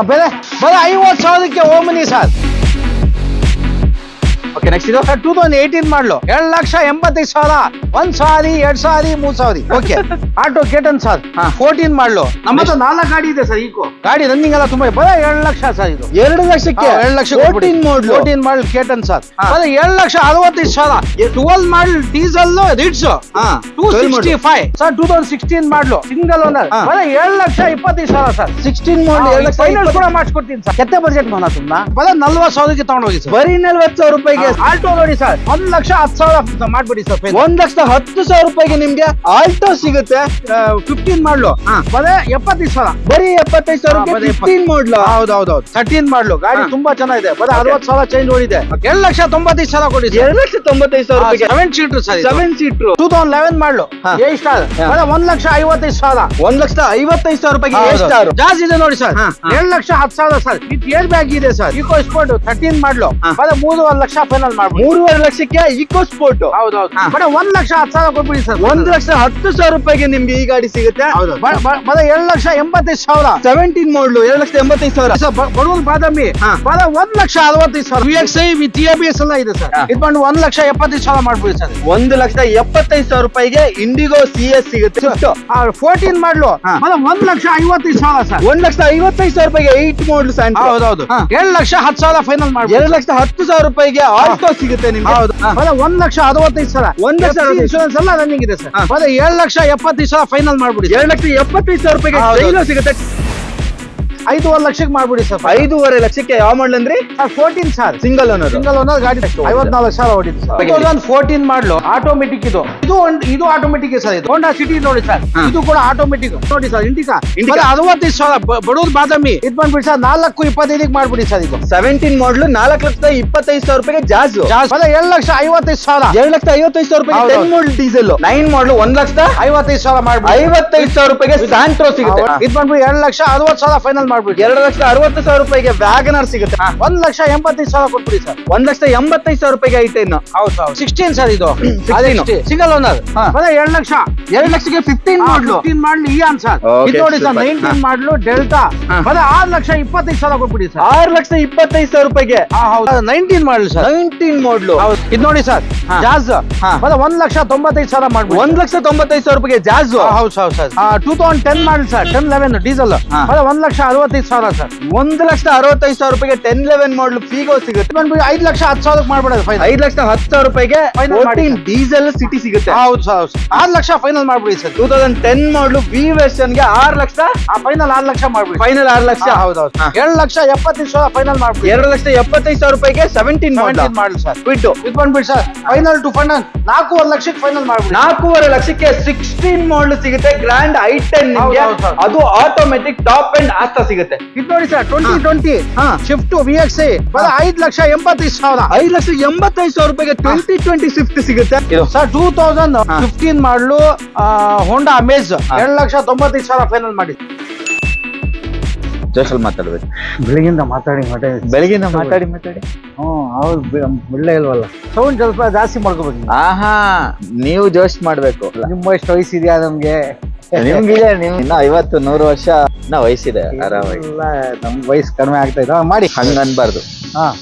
ಬೆಲೆ ಬರೀ 50,000ಕ್ಕೆ Omni sir. Okay, next ಇದು 2018 ಮಾಡಲು 2,85,000. 1,000, 2,000, 3,000. ಓಕೆ. ಆಟೋ ಕೇಟನ್ ಸರ್ 14 ಮಾಡಲು. ನಮ್ಮ ಹತ್ರ 4 ಗಾಡಿ ಇದೆ ಸರ್. ಈಕೋ ಗಾಡಿ ರನ್ನಿಂಗ್ ಎಲ್ಲ ತುಂಬಾ ಬರೀ 2 ಲಕ್ಷ ಸರ್. ಇದು 2 ಲಕ್ಷಕ್ಕೆ 2 ಲಕ್ಷ 14 ಮಾಡಲ್ ಕೇಟನ್ ಸರ್. ಬರೀ 2,65,000. 12 ಮಾಡಲ್ ಡೀಸೆಲ್ ರಿಡ್ಸ್ 265 ಸರ್. 2016 ಮಾಡಲು ಸಿಂಗಲ್ ಓನರ್ ಬರೀ 2,25,000 ಸರ್. 16 ಮಾಡಲ್ ಫೈನಲ್ ಕೂಡ ಮಾಡಿಸ್ಕೊಡ್ತೀನಿ ಸರ್. ಕೆತ್ತೆ ಬಜೆಟ್ ಮಾನ ತುಂಬಾ ಬರೀ 40,000ಕ್ಕೆ ತಗೊಂಡೋಗಿ ಸರ್. ಬರೀ 40,000 ರೂಪಾಯಿಗೆ ಆಲ್ಟೋ ನೋಡಿ ಸರ್ 1,10,000 ಮಾಡ್ಬಿಡಿ ಸರ್. 1,10,000 ರೂಪಾಯಿಗೆ ನಿಮ್ಗೆ ಆಲ್ಟೋ ಸಿಗುತ್ತೆ. 15 ಮಾಡಲು ಬರೀ 75,000. ಬರೀ 75,000 15 ಮಾಡಲು. ಹೌದೌದು 13 ಮಾಡಲು ಗಾಡಿ ತುಂಬಾ ಚೆನ್ನಾಗಿದೆ. ಬರೀ 60,000 ಚೇಂಜ್ ಓಡಿದೆ. 2,95,000 ಕೊಡಿ. 2,95,000 ರೂಪಾಯಿಗೆ 7 ಸೀಟರ್ ಸರ್. 7 ಸೀಟರ್ 2011 ಮಾಡಲು A ಸ್ಟಾರ್ ಬರೀ 1,55,000. 1,55,000 ರೂಪಾಯಿಗೆ A ಸ್ಟಾರ್ ಜಾಸ್ತಿ ಇದೆ ನೋಡಿ sir. 2,10,000 sir. With air bag ಇದೆ ಸರ್. ಈಕೋ ಸ್ಪೋರ್ಟ್ 13 ಮಾಡಲು ಬರೀ 3.5 ಲಕ್ಷ ಫೈನಲ್ ಮಾಡ್ಬೋದು. 3.5 ಲಕ್ಷಕ್ಕೆ ಇಕೋ ಸ್ಪೋರ್ಟ್. ಹೌದೌದು ಬರೀ 1,10,000 ಕೊಟ್ಬಿಡಿ ಸರ್. 1,10,000 ರೂಪಾಯಿಗೆ ನಿಮ್ಗೆ ಈ ಗಾಡಿ ಸಿಗುತ್ತೆ. ಬರೀ 2,85,000. 17 ಮಾಡಲು 2,85,000 ಸರ್. ಬಡವನ್ ಬಾದಾಮಿ ಬರೀ 1,65,000. VXI ವಿತ್ ABS ಎಲ್ಲ ಇದೆ ಸರ್. ಇದು ಬಂದು 1,75,000 ಮಾಡ್ಬಿಡಿ ಸರ್. 1,75,000 ರೂಪಾಯಿಗೆ ಇಂಡಿಗೋ CS ಸಿಗುತ್ತೆ. 14 ಮಾಡಲು ಬರೀ 1,55,000 ಸರ್. 1,55,000 ರೂಪಾಯಿಗೆ 8 ಮಾಡಲು ಸ್ಯಾಂಟ್ರೋ. ಹೌದೌದು 2,10,000 ಫೈನಲ್ ಮಾಡ್ಬೋದು. 2,10,000 ರೂಪಾಯಿಗೆ ಆಲ್ಟೋ ಸಿಗುತ್ತೆ ನಿಮ್ಗೆ. ಹೌದು ಬರೀ 1,65,000. 1,65,000 ಇನ್ಶೂರೆನ್ಸ್ ಎಲ್ಲ ರನ್ನಿಂಗ್ ಇದೆ ಸರ್. ಬರೀ 7,70,000 ಫೈನಲ್ ಮಾಡ್ಬಿಡಿ. 2,75,000 ರೂಪಾಯಿಗೆ ಡೈಲೋ ಸಿಗುತ್ತೆ. 5.5 ಲಕ್ಷಕ್ಕೆ ಮಾಡ್ಬಿಡಿ ಸರ್. 5.5 ಲಕ್ಷಕ್ಕೆ ಯಾವ ಮಾಡಲ್ ಅಂದ್ರೆ 14 ಸರ್. ಸಿಂಗಲ್ ಓನರ್ ಗಾಡಿ 54,000 ಹೊಡಿದೆ ಸರ್. 2014 ಮಾಡಲು ಆಟೋಮೆಟಿಕ್. ಇದು ಆಟೋಮೆಟಿಕ್ ಸರ್. ಇದು ಹೋಂಡಾ ಸಿಟಿ ನೋಡಿ ಸರ್. ಇದು ಕೂಡ ಆಟೋಮೆಟಿಕ್ ನೋಡಿ ಸರ್. ಇಂಡಿಕಾ 65,000 ಬಡೂರ್ ಬಾದಾಮಿ. ಇದು ಬಂದ್ಬಿಡಿ ಸರ್ 4,25,000 ಮಾಡ್ಬಿಡಿ ಸರ್. ಇದು 17 ಮಾಡಲು 4,25,000 ರೂಪಾಯಿಗೆ ಜಾಜ್. ಬರೀ 2,55,000. 2,55,000 ರೂಪಾಯಿಗೆ 10 ಮಾಡಲ್ ಡೀಸೆಲ್. 9 ಮಾಡಲು 1,55,000 ಮಾಡ್ಬಿಡಿ. 55,000 ರೂಪಾಯಿಗೆ ಸ್ಯಾಂಟ್ರೋ ಸಿಗುತ್ತೆ. ಇದು ಬಂದ್ಬಿಡಿ 2,60,000 ಫೈನಲ್ ಮಾಡ್ಬಿಡಿ. 2,60,000 ರೂಪಾಯಿಗೆ ವ್ಯಾಗನರ್ ಸಿಗುತ್ತೆ. 1,80,000 ಕೊಟ್ಬಿಡಿ ಸರ್. 1,85,000 ರೂಪಾಯಿಗೆ ಐಟೆನ್. ಹೌದು 16 ಸರ್. ಇದು ಸಿಂಗಲ್ ಓನರ್ ಬರೀ 2 ಲಕ್ಷ. 2 ಲಕ್ಷಕ್ಕೆ 15 ಮಾಡಲು 15 ಮಾಡಲು ಇಯಾನ್ ಸರ್. ಇದು ನೋಡಿ ಸರ್ 19 ಮಾಡಲು ಡೆಲ್ಟಾ ಬರೀ 6,25,000 ಕೊಟ್ಬಿಡಿ ಸರ್. 6,25,000 ರೂಪಾಯಿಗೆ 19 ಮಾಡಲು ಸರ್. 19 ಮಾಡಲು ಇದು ನೋಡಿ ಸರ್ ಜಾಜ್ ಬರೀ 1,95,000 ಮಾಡ್ಬಿಡಿ. 1,95,000 ರೂಪಾಯಿಗೆ ಜಾಜ್. ಹೌದು ಸರ್. 2010 model sir. 1011 ಡೀಸೆಲ್ ಬರೀ 1,65,000 ಸರ್. 1,65,000 ರೂಪಾಯಿಗೆ 1011 ಮಾಡಲು ಫೀಗೋ ಸಿಗುತ್ತೆ. ಬಂದ್ಬಿಡಿ 5,10,000 ಮಾಡ್ಬಿಡೋದು ಫೈನಲ್. 5,10,000 ರೂಪಾಯಿಗೆ 14 ಡೀಸೆಲ್ ಸಿಟಿ ಸಿಗುತ್ತೆ. ಹೌದು ಸರ್. 6 ಲಕ್ಷ ಫೈನಲ್ ಮಾಡ್ಬಿಡಿ ಸರ್. 2010 ಮಾಡಲು ವಿ ವೆರ್ಷನ್ ಗೆ 6 ಲಕ್ಷ ಫೈನಲ್ 6 ಲಕ್ಷ ಮಾಡ್ಬಿಡಿ. ಫೈನಲ್ 6 ಲಕ್ಷ. ಹೌದೌದು 2,70,000 ಫೈನಲ್ ಮಾಡ್ಬಿಡಿ. 2,75,000 ರೂಪಾಯಿಗೆ 17 ಮಾಡಲ್ ಸರ್. ಬಿಟ್ಟು ಇದು ಬಂದ್ಬಿಡಿ ಸರ್ ಫೈನಲ್ ಟು ಫೈನಲ್ 4.5 ಲಕ್ಷಕ್ಕೆ ಫೈನಲ್ ಮಾಡ್ಬಿಡಿ. 4.5 ಲಕ್ಷಕ್ಕೆ 16 ಮಾಡಲ್ ಸಿಗುತ್ತೆ. ಗ್ರ್ಯಾಂಡ್ ಐಟೆನ್ ನಿಮಗೆ. ಅದು ಆಟೋಮೆಟಿಕ್ ಟಾಪ್ ಅಂಡ್ ಆಸ್ತಾ ಸಿಗುತ್ತೆ. ಇದು ನೋಡಿ ಸರ್ 2020 ಶಿಫ್ಟ್ VXI ಬರೀ 5,85,000. 5,85,000 ರೂಪಾಯಿಗೆ 2020 ಸ್ವಿಫ್ಟ್ ಸಿಗುತ್ತೆ. ಸರ್ 2015 ಮಾಡಲು ಹೋಂಡಾ ಅಮೇಜ್ 2,95,000 ಫೈನಲ್ ಮಾಡಿ. ಜೋಶಲ್ಲಿ ಮಾತಾಡ್ಬೇಕು. ಬೆಳಗಿಂದ ಮಾತಾಡಿ ಹೌದು ಬಿಡ್ಲೇ ಇಲ್ವಲ್ಲ. ಸೌಂಡ್ ಸ್ವಲ್ಪ ಜಾಸ್ತಿ ಮಾಡ್ಕೋಬೇಕು. ನೀವು ಜೋಶ್ ಮಾಡ್ಬೇಕು. ನಿಮ್ಮ ಎಷ್ಟು ವಯಸ್ಸಿದ್ಯಾ ನಮ್ಗೆ? ನಿಮ್ಗಿದೆ ಇನ್ನ 50-100 ವರ್ಷ ವಯಸ್ಸಿದೆ ಆರಾಮಾಗಿ. ನಮ್ ವಯಸ್ಸು ಕಡಿಮೆ ಆಗ್ತಾ ಇದೆ ಮಾಡಿ ಹಂಗ ಅನ್ಬಾರ್ದು.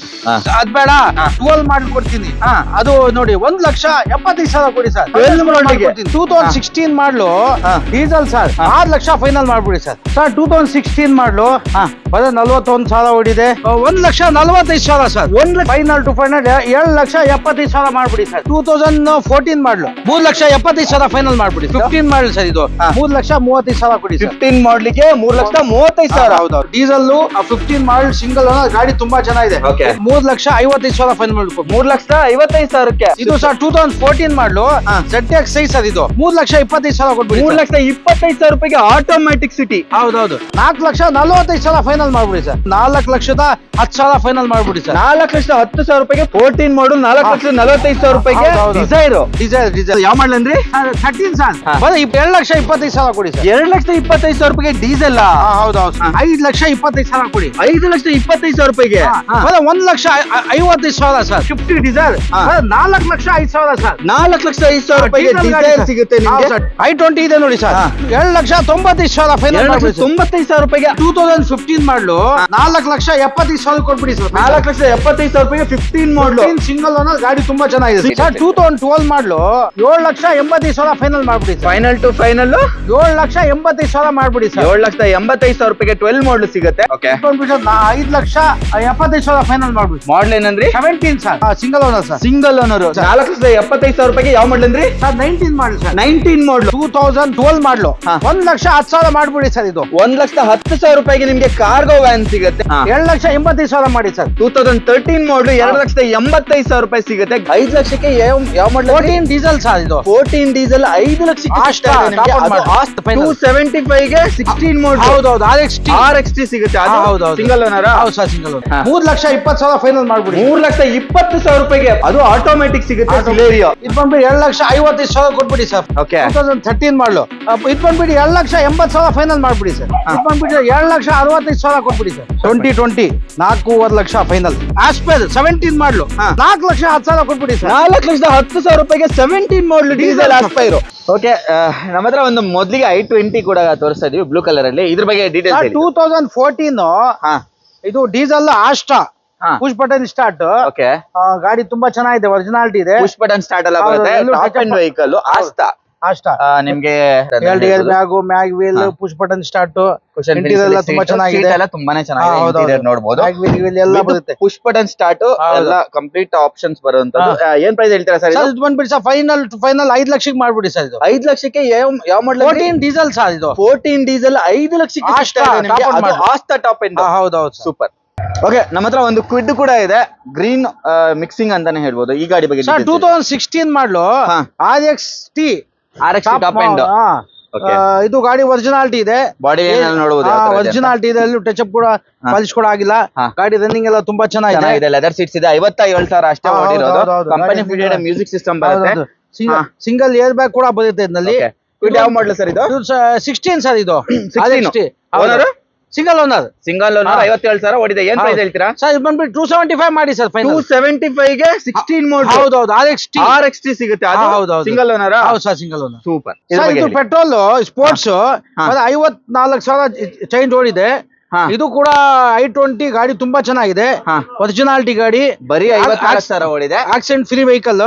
ಅದ್ ಬೇಡ 12 ಮಾಡಿ ಕೊಡ್ತೀನಿ. ಅದು ನೋಡಿ 1,70,000 ಕೊಡಿ ಸರ್. 2016 ಮಾಡಲು ಡೀಸೆಲ್ ಸರ್ 6 ಲಕ್ಷ ಫೈನಲ್ ಮಾಡ್ಬಿಡಿ ಸರ್. 2016 ಮಾಡಲು ಬರೀ 41,000 ಹೊಡಿದೆ. 1,45,000 ಸರ್. ಫೈನಲ್ ಟು ಫೈನಲ್ 7,70,000 ಮಾಡ್ಬಿಡಿ ಸರ್. 2014 ಮಾಡಲು 3,70,000 ಫೈನಲ್ ಮಾಡ್ಬಿಡಿ. 15 ಮಾಡಲ್ ಸರ್. ಇದು 3,35,000 ಕೊಡಿ. 15 ಮಾಡ್ಲಿಕ್ಕೆ 3,35,000. ಹೌದು ಡೀಸೆಲ್ 15 ಮಾಡಲ್ ಸಿಂಗಲ್ ಗಾಡಿ ತುಂಬಾ ಚೆನ್ನಾಗಿದೆ. 3,55,000 ಫೈನಲ್ ಮಾಡ್ಕೊಡಿ. 3,55,000ಕ್ಕೆ ಇದು ಸರ್ 2014 ಮಾಡಲು ZX6 ಸರ್. ಇದು 3,25,000 ಕೊಟ್ಬಿಡಿ. 3,25,000 ರೂಪಾಯಿಗೆ ಆಟೋಮ್ಯಾಟಿಕ್ ಸಿಟಿ. ಹೌದೌದು 4,45,000 ಫೈನಲ್ ಮಾಡ್ಬಿಡಿ ಸರ್. 4,10,000 ಫೈನಲ್ ಮಾಡ್ಬಿಡಿ ಸರ್. 4,10,000 ರೂಪಾಯಿಗೆ 14 ಮಾಡಲ್ 4,45,000 ರೂಪಾಯಿಗೆ ಡಿಸೈರ್. ಯಾವ ಮಾಡಲ್ ಅಂದ್ರೆ 13 ಸರ್. ಬರೀ 2,25,000 ಕೊಡಿ ಸರ್. 2,25,000 ರೂಪಾಯಿಗೆ ಡೀಸೆಲ್. ಹೌದೌದು 5,25,000 ಕೊಡಿ. 5,25,000 ರೂಪಾಯಿಗೆ 1,00,000 4,55,000 ಸರ್. 50 diesel 4,05,000 sir. 4,05,000 ರೂಪಾಯಿಗೆ ಡೀಸೆಲ್ ಸಿಗುತ್ತೆ ನಿಮಗೆ. i20 ಇದೆ ನೋಡಿ ಸರ್. 2,95,000 ಫೈನಲ್. 2,95,000 ರೂಪಾಯಿಗೆ 2015 ಮಾಡಲು 4,75,000 ಕೊಟ್ಬಿಡಿ ಸರ್. 4,75,000 ರೂಪಾಯಿಗೆ 15 ಮಾಡಲು ಸಿಂಗಲ್ ಓನರ್ ಗಾಡಿ ತುಂಬಾ ಚೆನ್ನಾಗಿದೆ ಸರ್. 2012 ಮಾಡಲು 7,85,000 ಫೈನಲ್ ಮಾಡ್ಬಿಡಿ ಸರ್. ಫೈನಲ್ ಟು ಫೈನಲ್ 7,85,000 ಮಾಡ್ಬಿಡಿ ಸರ್. 7,85,000 ರೂಪಾಯಿಗೆ 12 ಮಾಡಲು ಸಿಗುತ್ತೆ. ಓಕೆ 5,75,000 ಫೈನಲ್ ಮಾಡ್ಬಿಡಿ. ಮಾಡಲ್ ಏನಂದ್ರಿ? 17 sir. Single owner sir. Single owner 4,75,000 ರೂಪಾಯಿಗೆ ಯಾವ ಮಾಡಲ್ ಅಂದ್ರಿ ಸರ್? 19 model sir. 19 ಮಾಡಲ್ 2012 ಮಾಡಲು 1,10,000 ಮಾಡ್ಬಿಡಿ ಸರ್. ಇದು 1,10,000 ರೂಪಾಯಿಗೆ ನಿಮ್ಗೆ ಕಾರ್ಗೋ ವ್ಯಾನ್ ಸಿಗುತ್ತೆ. 7,85,000 ಮಾಡಿ ಸರ್. 2013 ಮಾಡಲ್ 2,85,000 ರೂಪಾಯಿ ಸಿಗುತ್ತೆ. 5 ಲಕ್ಷಕ್ಕೆ ಯಾವ ಮಾಡಲ್? 14 ಡೀಸೆಲ್ ಸರ್. ಇದು 14 ಡೀಸೆಲ್ 5 ಲಕ್ಷಕ್ಕೆ 275 ಗೆ 16 ಮಾಡಲ್. ಹೌದೌದು. RXT ಸಿಗುತ್ತೆ. ಹೌದೌದು. Single owner? ಹೌದು ಸರ್, ಸಿಂಗಲ್ ಓನರ್. 3,20,000 ಫೈನಲ್ ಮಾಡ್ಬಿಡಿ. 3,20,000 ರೂಪಾಯಿಗೆ ಅದು ಆಟೋಮೆಟಿಕ್ ಸಿಗುತ್ತೆ. ಸಿಲೇರಿಯೋ ಇದು ಬಂದ್ಬಿಟ್ಟು 2,55,000 ಕೊಟ್ಬಿಡಿ ಸರ್. ಓಕೆ 2013 ಮಾಡಲು ಇದು ಬಂದ್ಬಿಟ್ಟು 2,80,000 ಫೈನಲ್ ಮಾಡ್ಬಿಡಿ ಸರ್. ಇದು ಬಂದ್ಬಿಟ್ಟು 2,65,000 ಕೊಟ್ಬಿಡಿ ಸರ್. 2020 4,5 ಲಕ್ಷ ಫೈನಲ್. ಆಸ್ಪೇರ್ 17 ಮಾಡಲು 4,10,000 ಕೊಟ್ಬಿಡಿ ಸರ್. 4,10,000 ರೂಪಾಯಿಗೆ 17 ಮಾಡಲ್ ಡೀಸೆಲ್ ಆಸ್ಪೈರ್. ಓಕೆ ನಮ್ಮ ಹತ್ರ ಒಂದು ಮೊದಲಿಗೆ i20 ಕೂಡ ತೋರಿಸ್ತಾ ಇದೀವಿ ಬ್ಲೂ ಕಲರ್ ಅಲ್ಲಿ. ಇದ್ರ ಬಗ್ಗೆ ಡೀಟೇಲ್ಸ್ 2014 ಇದು diesel Asta push button start. Okay ಗಾಡಿ ತುಂಬಾ ಚೆನ್ನಾಗಿದೆ, ಒರಿಜಿನಾಲಿಟಿ ಇದೆ. ಪುಷ್ ಬಟನ್ ಸ್ಟಾರ್ಟ್ ಎಲ್ಲ ಬರುತ್ತೆ. Top end vehicle Asta. ನಿಮ್ಗೆ LDR bag, mag wheel, push button start, interior ಎಲ್ಲ ತುಂಬಾ ಚೆನ್ನಾಗಿದೆ. ತುಂಬಾನೇ ಚೆನ್ನಾಗಿದೆ ನೋಡಬಹುದು. ಎಲ್ಲ ಬರುತ್ತೆ. ಪುಷ್ ಬಟನ್ ಸ್ಟಾರ್ಟ್ ಎಲ್ಲ ಕಂಪ್ಲೀಟ್ ಆಪ್ಷನ್ಸ್ ಬರುವಂತದ್ದು. ಏನ್ ಪ್ರೈಸ್ ಹೇಳ್ತೀರಾ ಸರ್? ಇದು ಬಂದ್ಬಿಡಿ ಸರ್ ಫೈನಲ್ 5 ಲಕ್ಷಕ್ಕೆ ಮಾಡ್ಬಿಡಿ ಸರ್. ಇದು 5 ಲಕ್ಷಕ್ಕೆ ಯಾವ ಮಾಡಲ್? 14 ಡೀಸೆಲ್ ಸರ್. ಇದು 14 ಡೀಸೆಲ್ 5 ಲಕ್ಷಕ್ಕೆ ಆಸ್ಟಾ ಟಾಪ್ ಎಂಡ್. ಹೌದೌದು, ಸೂಪರ್. ಓಕೆ ನಮ್ಮ ಹತ್ರ ಒಂದು ಕ್ವಿಡ್ ಕೂಡ ಇದೆ, ಗ್ರೀನ್ ಮಿಕ್ಸಿಂಗ್ ಅಂತಾನೆ ಹೇಳ್ಬೋದು. ಈ ಗಾಡಿ ಬಗ್ಗೆ 2016 ಮಾಡಲು RXT ಟಾಪ್ ಎಂಡ್. ಇದು ಗಾಡಿ ಒರಿಜಿನಾಲಿಟಿ ಇದೆ. ಬಾಡಿ ನೋಡಬಹುದು ಒರಿಜಿನಾಲಿಟಿ ಇದೆ. ಎಲ್ಲೂ ಟಚ್ ಅಪ್ ಕೂಡ ಪಾಲಿಶ್ ಕೂಡ ಆಗಿಲ್ಲ. ಗಾಡಿ ರನ್ನಿಂಗ್ ಎಲ್ಲ ತುಂಬಾ ಚೆನ್ನಾಗಿದೆ. ಲೆದರ್ ಸೀಟ್ಸ್ ಇದೆ. 57,000 ಅಷ್ಟೇ ಓಡಿರೋದು. ಕಂಪನಿ ಫಿಟೆಡ್ ಮ್ಯೂಸಿಕ್ ಸಿಸ್ಟಮ್ ಬರುತ್ತೆ. ಸಿಂಗಲ್ ಏರ್ ಬ್ಯಾಗ್ ಕೂಡ ಬರುತ್ತೆ ಇದರಲ್ಲಿ. ಯಾವ ಮಾಡಲ್ ಸರ್ ಇದು? 16 ಸರ್. ಇದು ಸಿಂಗಲ್ ಓನರ್. 57,000 ಓಡಿದೆ. ಏನ್ ಪ್ರೈಸ್ ಹೇಳ್ತೀರಾ ಸರ್? ಇದು ಬಂದ್ಬಿಟ್ಟು 275 ಮಾಡಿ ಸರ್. 275 ಗೆ 16 ಮಾಡಲ್. ಹೌದೌದು. RXT ಸಿಗುತ್ತೆ. ಹೌದೌದು. Single owner? ಹೌದು ಸರ್, ಸಿಂಗಲ್ ಓನರ್. ಸೂಪರ್. ಇದು ಪೆಟ್ರೋಲ್ ಸ್ಪೋರ್ಟ್ಸ್ 54,000 ಚೇಂಜ್ ಓಡಿದೆ. ಇದು ಕೂಡ i20 ಗಾಡಿ ತುಂಬಾ ಚೆನ್ನಾಗಿದೆ. ಒರಿಜಿನಾಲಿಟಿ ಗಾಡಿ. ಬರೀ 54,000 ಓಡಿದೆ. Accident free vehicle,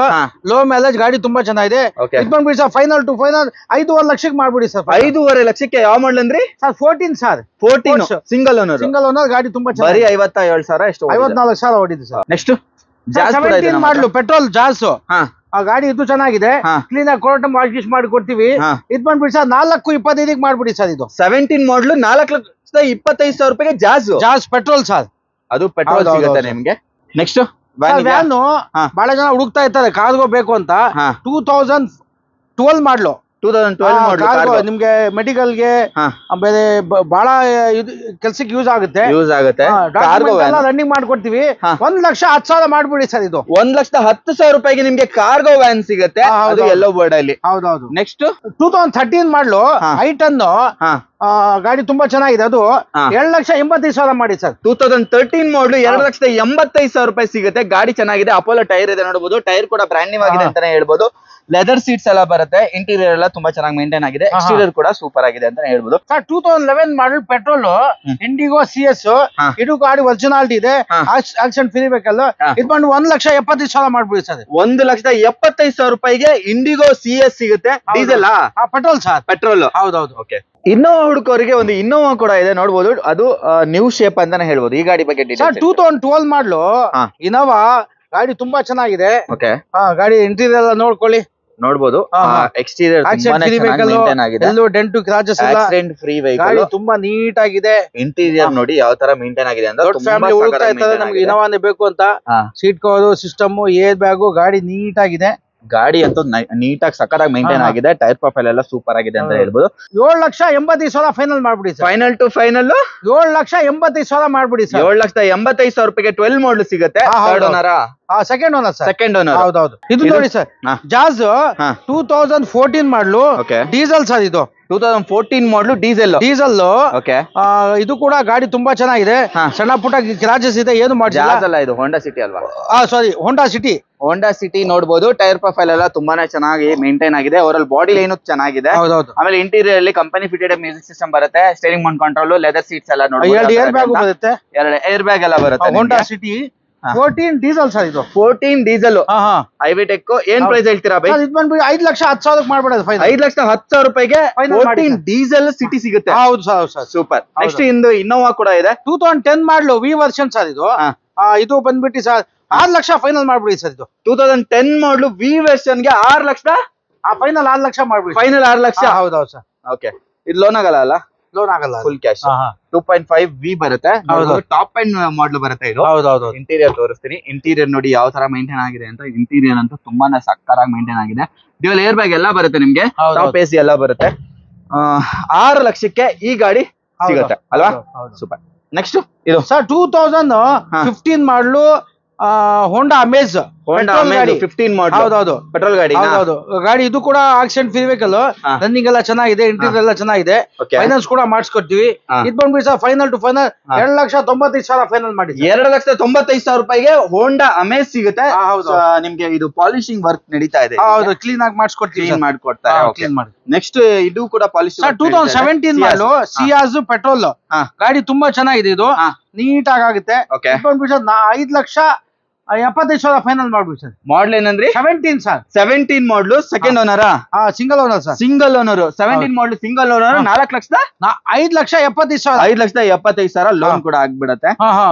low mileage ಗಾಡಿ ತುಂಬಾ ಚೆನ್ನಾಗಿದೆ. ಇದು ಬಂದ್ಬಿಡಿ ಸರ್ ಫೈನಲ್ ಟು ಫೈನಲ್ 5.5 ಲಕ್ಷಕ್ಕೆ ಮಾಡ್ಬಿಡಿ ಸರ್. 5.5 ಲಕ್ಷಕ್ಕೆ ಯಾವ ಮಾಡಲ್ ಅಂದ್ರಿ ಸರ್? 14 ಸರ್. 14 single owner. ಗಾಡಿ ತುಂಬಾ ಬರೀ 57,000 ಎಷ್ಟು? 54,000 ಓಡಿದೆ ಸರ್. ನೆಕ್ಸ್ಟ್ 17 ಮಾಡಲು ಪೆಟ್ರೋಲ್ ಜಾಸ್. ಆ ಗಾಡಿ ಇದು ಚೆನ್ನಾಗಿದೆ. ಕ್ಲೀನ್ ಆಗಿ ಕೋರ್ಟ್ ವಾಶ್ ಮಾಡಿ ಕೊಡ್ತೀವಿ. ಇದು ಬಂದ್ಬಿಡಿ ಸರ್ 4,25,000 ಮಾಡ್ಬಿಡಿ ಸರ್. ಇದು 17 ಮಾಡಲು 4,25,000 ರೂಪಾಯಿಗೆ ಜಾಸ್ ಪೆಟ್ರೋಲ್ ಸರ್. ಅದು ಪೆಟ್ರೋಲ್ ಸಿಗುತ್ತೆ ನಿಮ್ಗೆ. ನೆಕ್ಸ್ಟ್ ವ್ಯಾನ್ ಬಹಳ ಜನ ಹುಡುಕ್ತಾ ಇರ್ತಾರೆ ಕಾರ್ಗೋ ಬೇಕು ಅಂತ. 2012 ಮಾಡಲು. 2012 ನಿಮ್ಗೆ ಮೆಡಿಕಲ್ ಗೆ ಬೇರೆ ಬಹಳ ಕೆಲ್ಸಕ್ಕೆ ಯೂಸ್ ಆಗುತ್ತೆ. ರನ್ನಿಂಗ್ ಮಾಡ್ಕೊಡ್ತೀವಿ. 1,10,000 ಮಾಡ್ಬಿಡಿ ಸರ್. ಇದು 1,10,000 ರೂಪಾಯಿಗೆ ನಿಮ್ಗೆ ಕಾರ್ಗೋ ವ್ಯಾನ್ ಸಿಗುತ್ತೆ. ಅದು ಯೆಲ್ಲೋ ಬೋರ್ಡ್ ಅಲ್ಲಿ. ಹೌದೌದು. ನೆಕ್ಸ್ಟ್ 2013 ಮಾಡಲು i10 ಗಾಡಿ ತುಂಬಾ ಚೆನ್ನಾಗಿದೆ. ಅದು 2,85,000 ಮಾಡಿ ಸರ್. 2013 ಮಾಡಲು 2,85,000 ರೂಪಾಯಿ ಸಿಗುತ್ತೆ. ಗಾಡಿ ಚೆನ್ನಾಗಿದೆ. ಅಪೋಲೋ ಟೈರ್ ಇದೆ ನೋಡಬಹುದು. ಟೈರ್ ಕೂಡ ಬ್ರ್ಯಾಂಡ್ ನ್ಯೂ ಆಗಿದೆ ಅಂತಾನೆ ಹೇಳ್ಬೋದು. ಲೆದರ್ ಸೀಟ್ಸ್ ಎಲ್ಲ ಬರುತ್ತೆ. ಇಂಟೀರಿಯರ್ ಎಲ್ಲ ತುಂಬಾ ಚೆನ್ನಾಗಿ ಮೇಂಟೈನ್ ಆಗಿದೆ. ಎಕ್ಸ್ಟೀರಿಯರ್ ಕೂಡ ಸೂಪರ್ ಆಗಿದೆ ಅಂತಾನೆ ಹೇಳ್ಬೋದು. 2011 ಮಾಡಲ್ ಪೆಟ್ರೋಲ್ ಇಂಡಿಗೋ CS. ಇದು ಗಾಡಿ ಒರಿಜಿನಾಲಿಟಿ ಇದೆ. Accident free vehicle. ಇದು ಬಂದು 1,70,000 ಮಾಡ್ಬಿಡಿ ಸರ್. 1,70,000 ರೂಪಾಯಿಗೆ ಇಂಡಿಗೋ CS ಸಿಗುತ್ತೆ. Diesel petrol sir. ಪೆಟ್ರೋಲ್. ಹೌದೌದು. ಓಕೆ ಇನ್ನೋವಾ ಹುಡುಕೋರಿಗೆ ಒಂದು ಇನ್ನೋವಾ ಕೂಡ ಇದೆ ನೋಡಬಹುದು. ಅದು ನ್ಯೂ ಶೇಪ್ ಅಂತಾನೆ ಹೇಳ್ಬೋದು. ಈ ಗಾಡಿ ಬಗ್ಗೆ 2012 ಮಾಡಲು ಇನ್ನೋವಾ ಗಾಡಿ ತುಂಬಾ ಚೆನ್ನಾಗಿದೆ. ಓಕೆ ಗಾಡಿ ಇಂಟೀರಿಯರ್ ಎಲ್ಲ ನೋಡ್ಕೊಳ್ಳಿ. ನೋಡಬಹುದು. ಎಕ್ಸ್ಟೀರಿಯರ್ ಎಲ್ಲೂ ಡೆಂಟ್ ಕ್ರಾಚಸ್ ಇಲ್ಲ. Accident free vehicle. ತುಂಬಾ ನೀಟ್ ಆಗಿದೆ. ಇಂಟೀರಿಯರ್ ನೋಡಿ ಯಾವ ತರ ಮೇಂಟೈನ್ ಆಗಿದೆ ಅಂತ. ದೊಡ್ಡ ಫ್ಯಾಮಿಲಿ ಹೋಗ್ತಾ ಇರ್ತಾರೆ, ನಮ್ಗೆ ಇನೋವಾನೇ ಬೇಕು ಅಂತ. Seat cover system, air bag ಗಾಡಿ ನೀಟ್ ಆಗಿದೆ. ಗಾಡಿ ಅಂತೂ ನೀಟಾಗಿ ಸಕ್ಕತ್ತಾಗಿ ಮೇಂಟೈನ್ ಆಗಿದೆ, ಟೈರ್ ಪ್ರೊಫೈಲ್ ಎಲ್ಲ ಸೂಪರ್ ಆಗಿದೆ ಅಂತ ಹೇಳ್ಬೋದು. 7,85,000 ಫೈನಲ್ ಮಾಡ್ಬಿಡಿ ಸರ್. ಫೈನಲ್ ಟು ಫೈನಲ್ 7,85,000 ಮಾಡ್ಬಿಡಿ ಸರ್. 7,85,000 ರೂಪಾಯಿಗೆ 12 ಮಾಡಲ್ ಸಿಗುತ್ತೆ. Third owner, second owner sir. Second owner. ಹೌದೌದು. ಇದು ನೋಡಿ ಸರ್, ಜಾಜ್ 2014 ಮಾಡಲು, ಡೀಸೆಲ್ ಸರ್. ಇದು 2014 ಮಾಡಲು ಡೀಸೆಲ್. ಓಕೆ. ಇದು ಕೂಡ ಗಾಡಿ ತುಂಬಾ ಚೆನ್ನಾಗಿದೆ. ಸಣ್ಣ ಪುಟ್ಟ ಕ್ರಾಚಸ್ ಇದೆ, ಏನು ಮಾಡಿಲ್ಲ. ಇದು ಹೋಂಡಾ ಸಿಟಿ ಅಲ್ವಾ? ಸಾರಿ, ಹೋಂಡಾ ಸಿಟಿ. ಹೋಂಡಾ ಸಿಟಿ ನೋಡಬಹುದು. ಟೈರ್ ಪ್ರೊಫೈಲ್ ಎಲ್ಲ ತುಂಬಾನೇ ಚೆನ್ನಾಗಿ ಮೇಂಟೈನ್ ಆಗಿದೆ. ಓವರ್ ಬಾಡಿ ಲೈನ್ ಚೆನ್ನಾಗಿದೆ. ಆಮೇಲೆ ಇಂಟೀರಿಯರ್ ಅಲ್ಲಿ ಕಂಪನಿ ಫಿಟೆಡ್ ಮ್ಯೂಸಿಕ್ ಸಿಸ್ಟಮ್ ಬರುತ್ತೆ, steering Mount control, leather seats ಎಲ್ಲ ನೋಡಬಹುದು. 2 ಏರ್ ಬ್ಯಾಗ್ ಬರುತ್ತೆ, 2 ಏರ್ ಬ್ಯಾಗ್ ಎಲ್ಲ ಬರುತ್ತೆ. Honda City 14 diesel sir. ಇದು 14 ಡೀಸೆಲ್ ಹೈವೇ ಟೆಕ್. ಏನ್ ಪ್ರೈಸ್ ಹೇಳ್ತೀರಾ ಬೈ? ಇದು ಬಂದ್ಬಿಟ್ಟು 5,10,000 ಮಾಡ್ಬಿಡೋದು. 5,10,000 ರೂಪಾಯಿಗೆ 14 ಡೀಸೆಲ್ ಸಿಟಿ ಸಿಗುತ್ತೆ. ಹೌದು ಸರ್, ಸೂಪರ್. ನೆಕ್ಸ್ಟ್ ಇಂದು ಇನ್ನೋವಾ ಕೂಡ ಇದೆ, 2010 ಮಾಡಲು ವಿ ವರ್ಷನ್ ಸರ್. ಇದು ಇದು ಬಂದ್ಬಿಟ್ಟು ಸರ್ 6 ಲಕ್ಷ ಫೈನಲ್ ಮಾಡ್ಬಿಡಿ ಸರ್. ಇದು 2010 ಮಾಡಲು ವಿ ವರ್ಷನ್ ಗೆ 6 ಲಕ್ಷ ಫೈನಲ್ 6 ಲಕ್ಷ ಮಾಡ್ಬಿಡಿ. ಫೈನಲ್ 6 ಲಕ್ಷ. ಹೌದೌದು ಸರ್. ಓಕೆ. ಇದು ಲೋನ್ ಆಗಲ್ಲ ಅಲ್ಲ? ಲೋನ್ ಆಗಲ್ಲ, ಫುಲ್ ಕ್ಯಾಶ್. 2.5 ವಿ ಬರುತ್ತೆ. ಟಾಪ್ ಎಂಡ್ ಮಾಡಲ್ ಬರುತ್ತೆ ಇದು. ಹೌದೌದು. ಇಂಟೀರಿಯರ್ ತೋರಿಸ್ತೀನಿ. ಇಂಟೀರಿಯರ್ ನೋಡಿ ಯಾವ ತರ ಮೇಂಟೈನ್ ಆಗಿದೆ ಅಂತ. ಇಂಟೀರಿಯರ್ ಅಂತೂ ತುಂಬಾನೇ ಸಕ್ಕತ್ತಾಗಿ ಮೇಂಟೈನ್ ಆಗಿದೆ. ಡ್ಯೂಯಲ್ ಏರ್ ಬ್ಯಾಗ್ ಎಲ್ಲ ಬರುತ್ತೆ ನಿಮ್ಗೆ, ಟಾಪ್ ಎಸಿ ಎಲ್ಲ ಬರುತ್ತೆ. 6 ಲಕ್ಷಕ್ಕೆ ಈ ಗಾಡಿ ಸಿಗುತ್ತೆ ಅಲ್ವಾ? ಸೂಪರ್. ನೆಕ್ಸ್ಟ್ ಇದು ಸರ್ 2015 ಮಾಡಲು ಹೋಂಡಾ ಅಮೇಜ್. 15 ಮಾಡಲ್. ಹೌದೌದು, ಪೆಟ್ರೋಲ್ ಗಾಡಿ. ಹೌದೌದು. ಗಾಡಿ ಇದು ಕೂಡ ಆಕ್ಸಿಡೆಂಟ್ ಫ್ರೀ ವೆಹಿಕಲ್. ರನ್ನಿಂಗ್ ಎಲ್ಲ ಚೆನ್ನಾಗಿದೆ, ಇಂಟೀರಿಯರ್ ಎಲ್ಲ ಚೆನ್ನಾಗಿದೆ. ಫೈನಾನ್ಸ್ ಕೂಡ ಮಾಡಿಸ್ಕೊಡ್ತೀವಿ. ಇದು ಬಂದ್ಬಿಟ್ಟು sir final to final 2,95,000 final ಮಾಡಿ. 2,95,000 ರೂಪಾಯಿಗೆ ಹೋಂಡಾ ಅಮೇಜ್ ಸಿಗುತ್ತೆ. ನಿಮ್ಗೆ ಇದು ಪಾಲಿಶಿಂಗ್ ವರ್ಕ್ ನಡೀತಾ ಇದೆ. ಹೌದು, ಕ್ಲೀನ್ ಆಗಿ ಮಾಡಿಸ್ಕೊಡ್ತೀವಿ, ಮಾಡ್ಕೊಡ್ತಾರೆ. ನೆಕ್ಸ್ಟ್ ಇದು ಕೂಡ ಪಾಲಿಶ್. 2017 ಮಾಡಲು ಸಿಯಾಜ್ ಪೆಟ್ರೋಲ್ ಗಾಡಿ ತುಂಬಾ ಚೆನ್ನಾಗಿದೆ. ಇದು ನೀಟ್ ಆಗುತ್ತೆ. 5,75,000 ಫೈನಲ್ ಮಾಡ್ಬಿಡಿ ಸರ್. ಮಾಡಲ್ ಏನಂದ್ರಿ? 17 ಸರ್. 17 ಮಾಡಲು second owner. Single owner sir. Single owner. 17 ಮಾಡಲು ಸಿಂಗಲ್ ಓನರ್. 5,75,000. 5,75,000 ಲೋನ್ ಕೂಡ ಆಗ್ಬಿಡತ್ತೆ.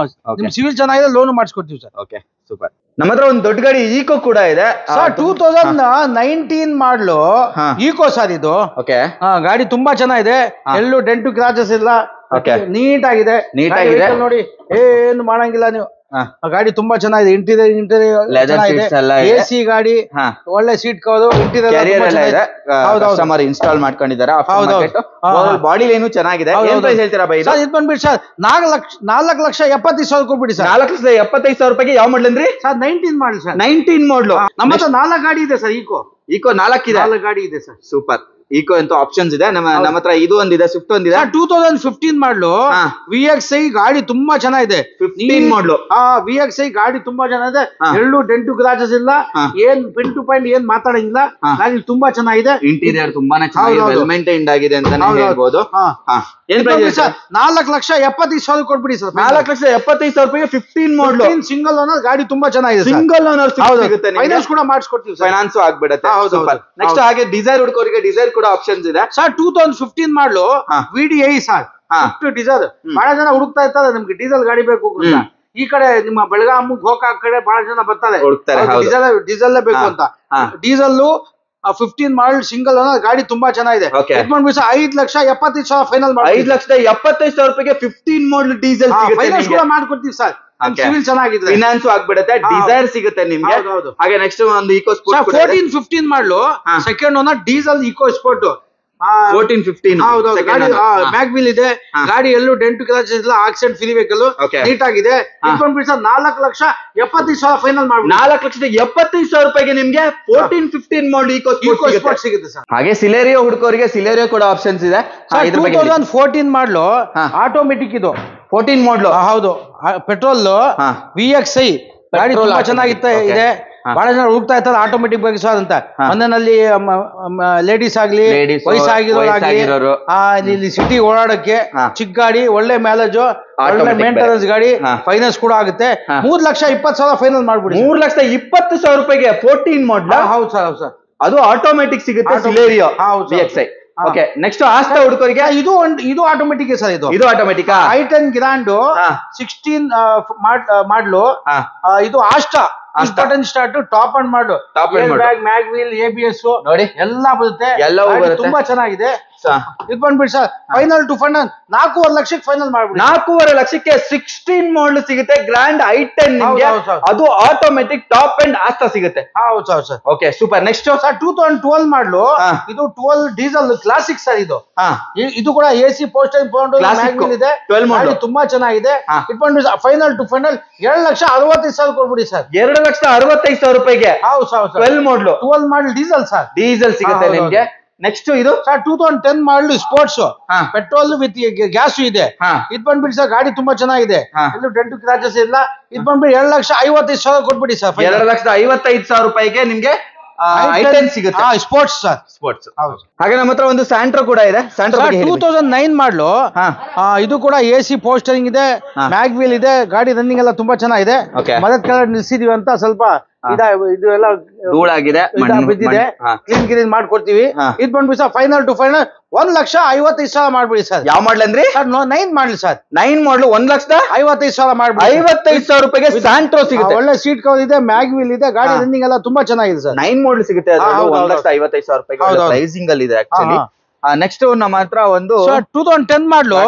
ನಿಮ್ ಸಿವಿಲ್ ಚೆನ್ನಾಗಿದೆ, ಲೋನ್ ಮಾಡಿಸ್ಕೊಡ್ತೀವಿ ಸರ್. Okay, super. ನಮ್ಮ ಹತ್ರ ಒಂದು ದೊಡ್ಡ ಗಾಡಿ ಈಕೋ ಕೂಡ ಇದೆ ಸರ್. 2019 ಮಾಡಲು ಈಕೋ ಸರ್. ಇದು ಗಾಡಿ ತುಂಬಾ ಚೆನ್ನಾಗಿದೆ, ಎಲ್ಲೂ ಡೆಂಟು ಕ್ರಾಚಸ್ ಇಲ್ಲ, ನೀಟ್ ಆಗಿದೆ. ನೋಡಿ, ಏನು ಮಾಡಂಗಿಲ್ಲ ನೀವು. ಗಾಡಿ ತುಂಬಾ ಚೆನ್ನಾಗಿದೆ. ಇಂಟೀರಿಯರ್ ಎಸಿ ಗಾಡಿ, ಒಳ್ಳೆ ಸೀಟ್ ಕವರ್, ಇಂಟೀರಿಯರ್ ಇನ್ಸ್ಟಾಲ್ ಮಾಡ್ಕೊಂಡಿದ್ದಾರೆ. ಬಾಡಿ ಲೈನು ಚೆನ್ನಾಗಿದೆ. ಏನ್ ಪ್ರೈಸ್ ಹೇಳ್ತೀರಾ ಬೈ? ಇದು ಬಂದ್ಬಿಟ್ಟು ಸರ್ 4,70,000 ಕೊಟ್ಬಿಡಿ ಸರ್. 4,75,000 ರೂಪಾಯಿಗೆ. ಯಾವ ಮಾಡಲ್ ಅಂದ್ರಿ? Sir 19 model sir. 19 ಮಾಡಲ್. ನಮ್ಮ ಹತ್ರ 4 ಗಾಡಿ ಇದೆ ಸರ್. ಈಕೋ 4 ಗಾಡಿ ಇದೆ ಸರ್. ಸೂಪರ್. ಈಕೋ ಅಂತೂ ಆಪ್ಷನ್ಸ್ ಇದೆ ನಮ್ಮ ಹತ್ರ. ಇದು ಒಂದಿದೆ, ಸ್ವಿಫ್ಟ್ ಒಂದಿದೆ. 2015 ಮಾಡಲು VXi ಗಾಡಿ ತುಂಬಾ ಚೆನ್ನಾಗಿದೆ. 15 ಮಾಡಲು VXi ಗಾಡಿ ತುಂಬಾ ಚೆನ್ನಾಗಿದೆ, ಎಲ್ಲೂ ಡೆಂಟು ಕ್ರಾಚಸ್ ಇಲ್ಲ, ಏನ್ ಪಿನ್ ಟು ಪಾಯಿಂಟ್ ಏನ್ ಮಾತಾಡಂಗಿಲ್ಲ. ಗಾಡಿ ತುಂಬಾ ಚೆನ್ನಾಗಿದೆ. ಇಂಟೀರಿಯರ್ ತುಂಬಾನೇ ಚೆನ್ನಾಗಿದೆ, ವೆಲ್ ಮೇಂಟೈನ್ಡ್ ಆಗಿದೆ ಅಂತ ಹೇಳ್ಬೋದು. ಏನ್ ಪ್ರೈಸ್ ಸರ್? 4,70,000 ಕೊಟ್ಬಿಡಿ ಸರ್. 4,75,000 ರೂಪಾಯಿಗೆ 15 ಮಾಡಲು ಸಿಂಗಲ್ ಓನರ್ ಗಾಡಿ ತುಂಬಾ ಚೆನ್ನಾಗಿದೆ. ಸಿಂಗಲ್ ಓನರ್ ಸಿಗುತ್ತೆ. ಫೈನಾನ್ಸ್ ಕೂಡ ಮಾಡಿಸ್ಕೊಡ್ತೀವಿ, ಫೈನಾನ್ಸ್ ಆಗ್ಬಿಡುತ್ತೆ. ನೆಕ್ಸ್ಟ್ ಹಾಗೆ ಡಿಸೈರ್ ಹುಡುಕೋರಿಗೆ ಡಿಸೈರ್ ಕೂಡ ಆಪ್ಷನ್ಸ್ ಇದೆ ಸರ್. 2015 ಮಾಡಲು VDI ಸರ್. ಡೀಸೆಲ್ ಬಹಳ ಜನ ಹುಡುಕ್ತಾ ಇರ್ತಾರೆ, ನಿಮ್ಗೆ ಡೀಸೆಲ್ ಗಾಡಿ ಬೇಕು ಅಂತ. ಈ ಕಡೆ ನಿಮ್ಮ ಬೆಳಗಾಂ ಗೋಕಾಕ್ ಕಡೆ ಬಹಳ ಜನ ಬರ್ತಾರೆ, ಡೀಸೆಲ್ ಬೇಕು ಅಂತ. ಡೀಸೆಲ್ 15 ಮಾಡಲ್ ಸಿಂಗಲ್ ಓನರ್ ಗಾಡಿ ತುಂಬಾ ಚೆನ್ನಾಗಿದೆ. 5,70,000 ಫೈನಲ್ ಮಾಡಿ. 5,75,000 ರೂಪಾಯಿಗೆ 15 ಮಾಡಲ್ ಡೀಸೆಲ್ ಫೈನಾನ್ಸ್ ಕೂಡ ಮಾಡ್ಕೊಡ್ತೀವಿ ಸರ್. ಸಿವಿಲ್ ಚೆನ್ನಾಗಿದೆ, ಫಿನಾನ್ಸ್ ಆಗ್ಬಿಡುತ್ತೆ, ಡಿಸೈರ್ ಸಿಗುತ್ತೆ ನಿಮ್ಗೆ. ಹಾಗೆ ನೆಕ್ಸ್ಟ್ ಒಂದು ಈಕೋ ಸ್ಪೋರ್ಟ್ 14-15 ಮಾಡಲು second owner diesel EcoSport 14-15. Back wheel ಇದೆ, ಗಾಡಿ ಎಲ್ಲೂ ಡೆಂಟು ಕ್ರಾಚಸ್ ಇಲ್ಲ, ಆಕ್ಸಿಡೆಂಟ್ ಫ್ರೀ ವೆಹಿಕಲ್, ನೀಟ್ ಆಗಿದೆ. 4,70,000 ಫೈನಲ್ ಮಾಡಿ. 4,75,000 ರೂಪಾಯಿಗೆ ನಿಮ್ಗೆ 14-15 ಮಾಡಲ್ ಈಕೋ ಸ್ಪೋರ್ಟ್ ಸಿಗುತ್ತೆ ಸರ್. ಹಾಗೆ ಸಿಲೇರಿಯೋ ಹುಡುಕೋರಿಗೆ ಸಿಲೇರಿಯೋ ಕೂಡ ಆಪ್ಷನ್ಸ್ ಇದೆ. 2014 ಮಾಡಲು ಆಟೋಮೆಟಿಕ್. ಇದು 14 ಮಾಡಲು. ಹೌದು, ಪೆಟ್ರೋಲ್ VXi ಗಾಡಿ ತುಂಬಾ ಚೆನ್ನಾಗಿತ್ತು ಇದೆ. ಬಹಳ ಜನ ಹುಡುಕ್ತಾ ಇರ್ತಾರೆ ಆಟೋಮೆಟಿಕ್ ಬೈಕ್ಸ್ ಅಂತ. ಮನೆಯಲ್ಲಿ ಲೇಡೀಸ್ ಆಗ್ಲಿ, ವಯಸ್ಸಾಗಿರೋರು ಇಲ್ಲಿ ಸಿಟಿ ಓಡಾಡಕ್ಕೆ ಚಿಕ್ಕ ಗಾಡಿ, ಒಳ್ಳೆ ಮೈಲೇಜ್, ಒಳ್ಳೆ ಮೇಂಟೆನೆನ್ಸ್ ಗಾಡಿ, ಫೈನಾನ್ಸ್ ಕೂಡ ಆಗುತ್ತೆ. 3,20,000 ಫೈನಲ್ ಮಾಡ್ಬಿಡಿ. 3,20,000 ರೂಪಾಯಿಗೆ 14 ಮಾಡಲ್. ಹೌದು ಸರ್, ಹೌದು ಸರ್. ಅದು ಆಟೋಮೆಟಿಕ್ ಸಿಗುತ್ತೆ Celerio VXi. Okay, next Asta ಹುಡುಕೋರಿಗೆ ಇದು ಆಟೋಮೆಟಿಕ್ ಸರ್. ಇದು ಆಟೋಮೆಟಿಕ್. i10 ಗ್ರಾಂಡ್ 16 ಮಾಡಲು. ಇದು Asta button start, top and ಮಾಡು, ಮ್ಯಾಗ್ ವೀಲ್, ABS ನೋಡಿ ಎಲ್ಲ ಬರುತ್ತೆ. ತುಂಬಾ ಚೆನ್ನಾಗಿದೆ. ಇದು ಬಂದ್ಬಿಟ್ಟು ಸರ್ ಫೈನಲ್ ಟು ಫೈನಲ್ 4.5 ಲಕ್ಷಕ್ಕೆ ಫೈನಲ್ ಮಾಡ್ಬಿಡಿ. 4.5 ಲಕ್ಷಕ್ಕೆ 16 ಮಾಡಲ್ ಸಿಗುತ್ತೆ, ಗ್ರ್ಯಾಂಡ್ i10 ನಿಮ್ಗೆ, ಅದು ಆಟೋಮೆಟಿಕ್ ಟಾಪ್ ಅಂಡ್ ಆಸ್ತಾ ಸಿಗುತ್ತೆ. ಹೌದು sir. Okay super. Next sir 2012 ಮಾಡಲು, ಇದು 12 ಡೀಸೆಲ್ ಕ್ಲಾಸಿಕ್ ಸರ್. ಇದು ಕೂಡ AC ಪೋಸ್ಟರಿಂಗ್ ಇದೆ, 12 ಮಾಡಲ್ ತುಂಬಾ ಚೆನ್ನಾಗಿದೆ. ಇದು ಬಂದ್ಬಿಟ್ಟು ಫೈನಲ್ ಟು ಫೈನಲ್ 2,65,000 ಕೊಡ್ಬಿಡಿ ಸರ್. 2,65,000 ರೂಪಾಯಿಗೆ. ಹೌದು ಸರ್. 12 ಮಾಡಲ್ ಡೀಸೆಲ್ ಸರ್, ಡೀಸೆಲ್ ಸಿಗುತ್ತೆ ನಿಮ್ಗೆ. ನೆಕ್ಸ್ಟ್ ಇದು ಸರ್ 2010 ಮಾಡಲು ಸ್ಪೋರ್ಟ್ಸ್, ಪೆಟ್ರೋಲ್ ವಿತ್ ಗ್ಯಾಸ್ ಇದೆ. ಇದು ಬಂದ್ಬಿಟ್ಟು ಸರ್ ಗಾಡಿ ತುಂಬಾ ಚೆನ್ನಾಗಿದೆ, ಎಲ್ಲೂ ಡೆಂಟ್ ಕ್ರಾಚಸ್ ಇಲ್ಲ. ಇದು ಬಂದ್ಬಿಟ್ಟು 2,55,000 ಕೊಟ್ಬಿಡಿ ಸರ್. 2,55,000 ರೂಪಾಯಿಗೆ ನಿಮ್ಗೆ i10 ಸಿಗುತ್ತೆ. Sports sir, sports. ಹಾಗೆ ನಮ್ಮ ಹತ್ರ ಒಂದು ಸ್ಯಾಂಟ್ರೋ ಕೂಡ ಇದೆ. ಸ್ಯಾಂಟ್ರೋ 2009 ಮಾಡಲು, ಇದು ಕೂಡ AC ಪೋಸ್ಟರಿಂಗ್ ಇದೆ, ಮ್ಯಾಗ್ ವೀಲ್ ಇದೆ, ಗಾಡಿ ರನ್ನಿಂಗ್ ಎಲ್ಲ ತುಂಬಾ ಚೆನ್ನಾಗಿದೆ. ಮದತ್ ಕೆಳಗಡೆ ನಿಲ್ಸಿದೀವಿ ಅಂತ ಸ್ವಲ್ಪ ಇದು ಎಲ್ಲ ಧೂಳಾಗಿದೆ, ಬಿದ್ದಿದೆ, ಕ್ಲೀನ್ ಮಾಡ್ಕೊಡ್ತೀವಿ. ಇದು ಬಂದ್ಬಿಟ್ಟು ಸರ್ ಫೈನಲ್ ಟು ಫೈನಲ್ 1,55,000 ಮಾಡ್ಬಿಡಿ ಸರ್. ಯಾವ ಮಾಡಲ್ ಅಂದ್ರಿ ಸರ್? 9 model sir. 9 ಮಾಡಲ್ 1,55,000 ಮಾಡ್ಬಿಡಿ. 55,000 ರೂಪಾಯಿಗೆ ಸ್ಯಾಂಟ್ರೋ ಸಿಗುತ್ತೆ. ಒಳ್ಳೆ ಸೀಟ್ ಕವರ್ ಇದೆ, ಮ್ಯಾಗ್ ವೀಲ್ ಇದೆ, ಗಾಡಿ ರನ್ನಿಂಗ್ ಎಲ್ಲ ತುಂಬಾ ಚೆನ್ನಾಗಿದೆ ಸರ್. 9 ಮಾಡಲ್ ಸಿಗುತ್ತೆ, 1,55,000 ರೂಪಾಯಿಗೆ ಪ್ರೈಸಿಂಗ್ ಅಲ್ಲಿ ಇದೆ ಆಕ್ಚುಲಿ. ನೆಕ್ಸ್ಟ್ ನಮ್ಮ ಹತ್ರ ಒಂದು 2010 ಮಾಡಲು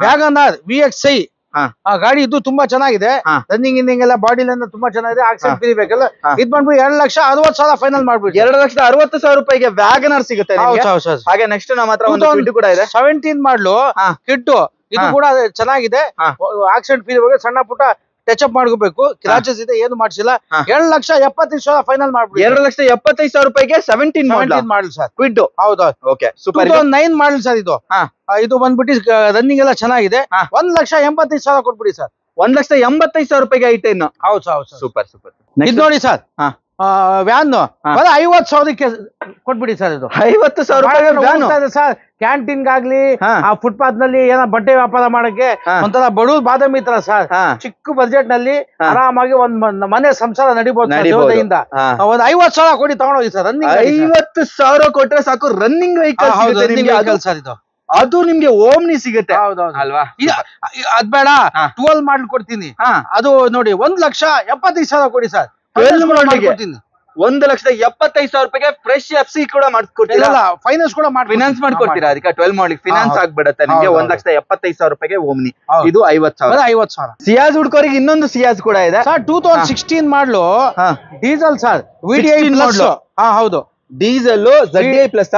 ವ್ಯಾಗನಾರ್ VXi ಗಾಡಿ, ಇದು ತುಂಬಾ ಚೆನ್ನಾಗಿದೆ, ರನ್ನಿಂಗ್ ಇನ್ನಿಂಗ್ ಎಲ್ಲ ಬಾಡಿ ಲೈನ್ ತುಂಬಾ ಚೆನ್ನಾಗಿದೆ, ಆಕ್ಸಿಡೆಂಟ್ ಫ್ರೀ ಬೇಕಲ್ಲ. ಇದು ಬಂದ್ಬಿಟ್ಟು 2,60,000 ಫೈನಲ್ ಮಾಡ್ಬಿಡಿ. 2,60,000 ರೂಪಾಯಿಗೆ ವ್ಯಾಗನರ್ ಸಿಗುತ್ತೆ. ಹಾಗೆ ನೆಕ್ಸ್ಟ್ ನಮ್ಮ ಹತ್ರ ಒಂದು ಕಿಡ್ ಕೂಡ ಇದೆ, 17 ಮಾಡಲು ಕಿಡ್. ಇದು ಕೂಡ ಚೆನ್ನಾಗಿದೆ, ಆಕ್ಸಿಡೆಂಟ್ ಫ್ರೀ ಬಗ್ಗೆ ಸಣ್ಣ ಪುಟ್ಟ ಟಚ್ ಅಪ್ ಮಾಡ್ಕೋಬೇಕು, ಕ್ರಾಚಸ್ ಇದೆ, ಏನು ಮಾಡಿಸಿಲ್ಲ. 2,75,000 ಫೈನಲ್ ಮಾಡ್ಬಿಡಿ. 2,75,000 ರೂಪಾಯಿಗೆ 17 ಮಾಡಲ್ ಸರ್, ಕ್ವಿಡ್. ಹೌದು. Okay super. 2009 model sir. ಇದು ಬಂದ್ಬಿಟ್ಟು ರನ್ನಿಂಗ್ ಎಲ್ಲ ಚೆನ್ನಾಗಿದೆ, 1,85,000 ಕೊಟ್ಬಿಡಿ ಸರ್. 1,85,000 ರೂಪಾಯಿಗೆ i10. ಹೌದು ಸರ್. Super super. ಇದು ನೋಡಿ ಸರ್, ವ್ಯಾನ್ 50,000ಕ್ಕೆ ಕೊಟ್ಬಿಡಿ ಸರ್. ಇದು 50,000 ರೂಪಾಯಿ ಸರ್. ಕ್ಯಾಂಟೀನ್ ಆಗ್ಲಿ, ಫುಟ್ಪಾತ್ ನಲ್ಲಿ ಏನೋ ಬಟ್ಟೆ ವ್ಯಾಪಾರ ಮಾಡಕ್ಕೆ ಒಂಥರ ಬಡವ್ರ ಬಾದಾಮಿ ತರ ಸರ್. ಚಿಕ್ಕ ಬಜೆಟ್ ನಲ್ಲಿ ಆರಾಮಾಗಿ ಒಂದ್ ಮನೆ ಸಂಸಾರ ನಡಿಬಹುದು. ಒಂದ್ 50,000 ಕೊಡಿ ತಗೊಂಡೋಗಿ ಸರ್. ರನ್ನಿಂಗ್ 50,000 ಕೊಟ್ರೆ ಸಾಕು, ರನ್ನಿಂಗ್ ವೆಹಿಕಲ್ ಸರ್. ಇದು ಅದು ನಿಮ್ಗೆ ಓಮ್ನಿ ಸಿಗುತ್ತೆ ಅಲ್ವಾ? ಅದ್ ಬೇಡ, 12 ಮಾಡಲ್ ಕೊಡ್ತೀನಿ. ಅದು ನೋಡಿ 1,70,000 ಕೊಡಿ ಸರ್. 12 ಮಾಡಲ್ ಕೊಡ್ತೀನಿ. 1,75,000 ರೂಪಾಯಿಗೆ ಫ್ರೆಶ್ FC ಕೂಡ ಮಾಡ್ಕೊಡ್ತೀರಾ? ಫೈನಾನ್ಸ್ ಕೂಡ ಫಿನಾನ್ಸ್ ಮಾಡ್ಕೊಡ್ತೀರಾ? ಅದಕ್ಕೆ 12 ಮಾಡಲ್ ಫಿನಾನ್ಸ್ ಆಗ್ಬಿಡುತ್ತೆ ನಿಮ್ಗೆ. 1,75,000 ರೂಪಾಯಿಗೆ ಓಮ್ನಿ. ಇದು 50,000. ಸಿಯಾಜ್ ಹುಡ್ಕೋರಿಗೆ ಇನ್ನೊಂದು ಸಿಯಾಜ್ ಕೂಡ ಇದೆ ಸರ್. 2016 ಮಾಡಲು ಡೀಸೆಲ್ ಸರ್, VDI ಪ್ಲಸ್. ಹೌದು, diesel ZDI plus.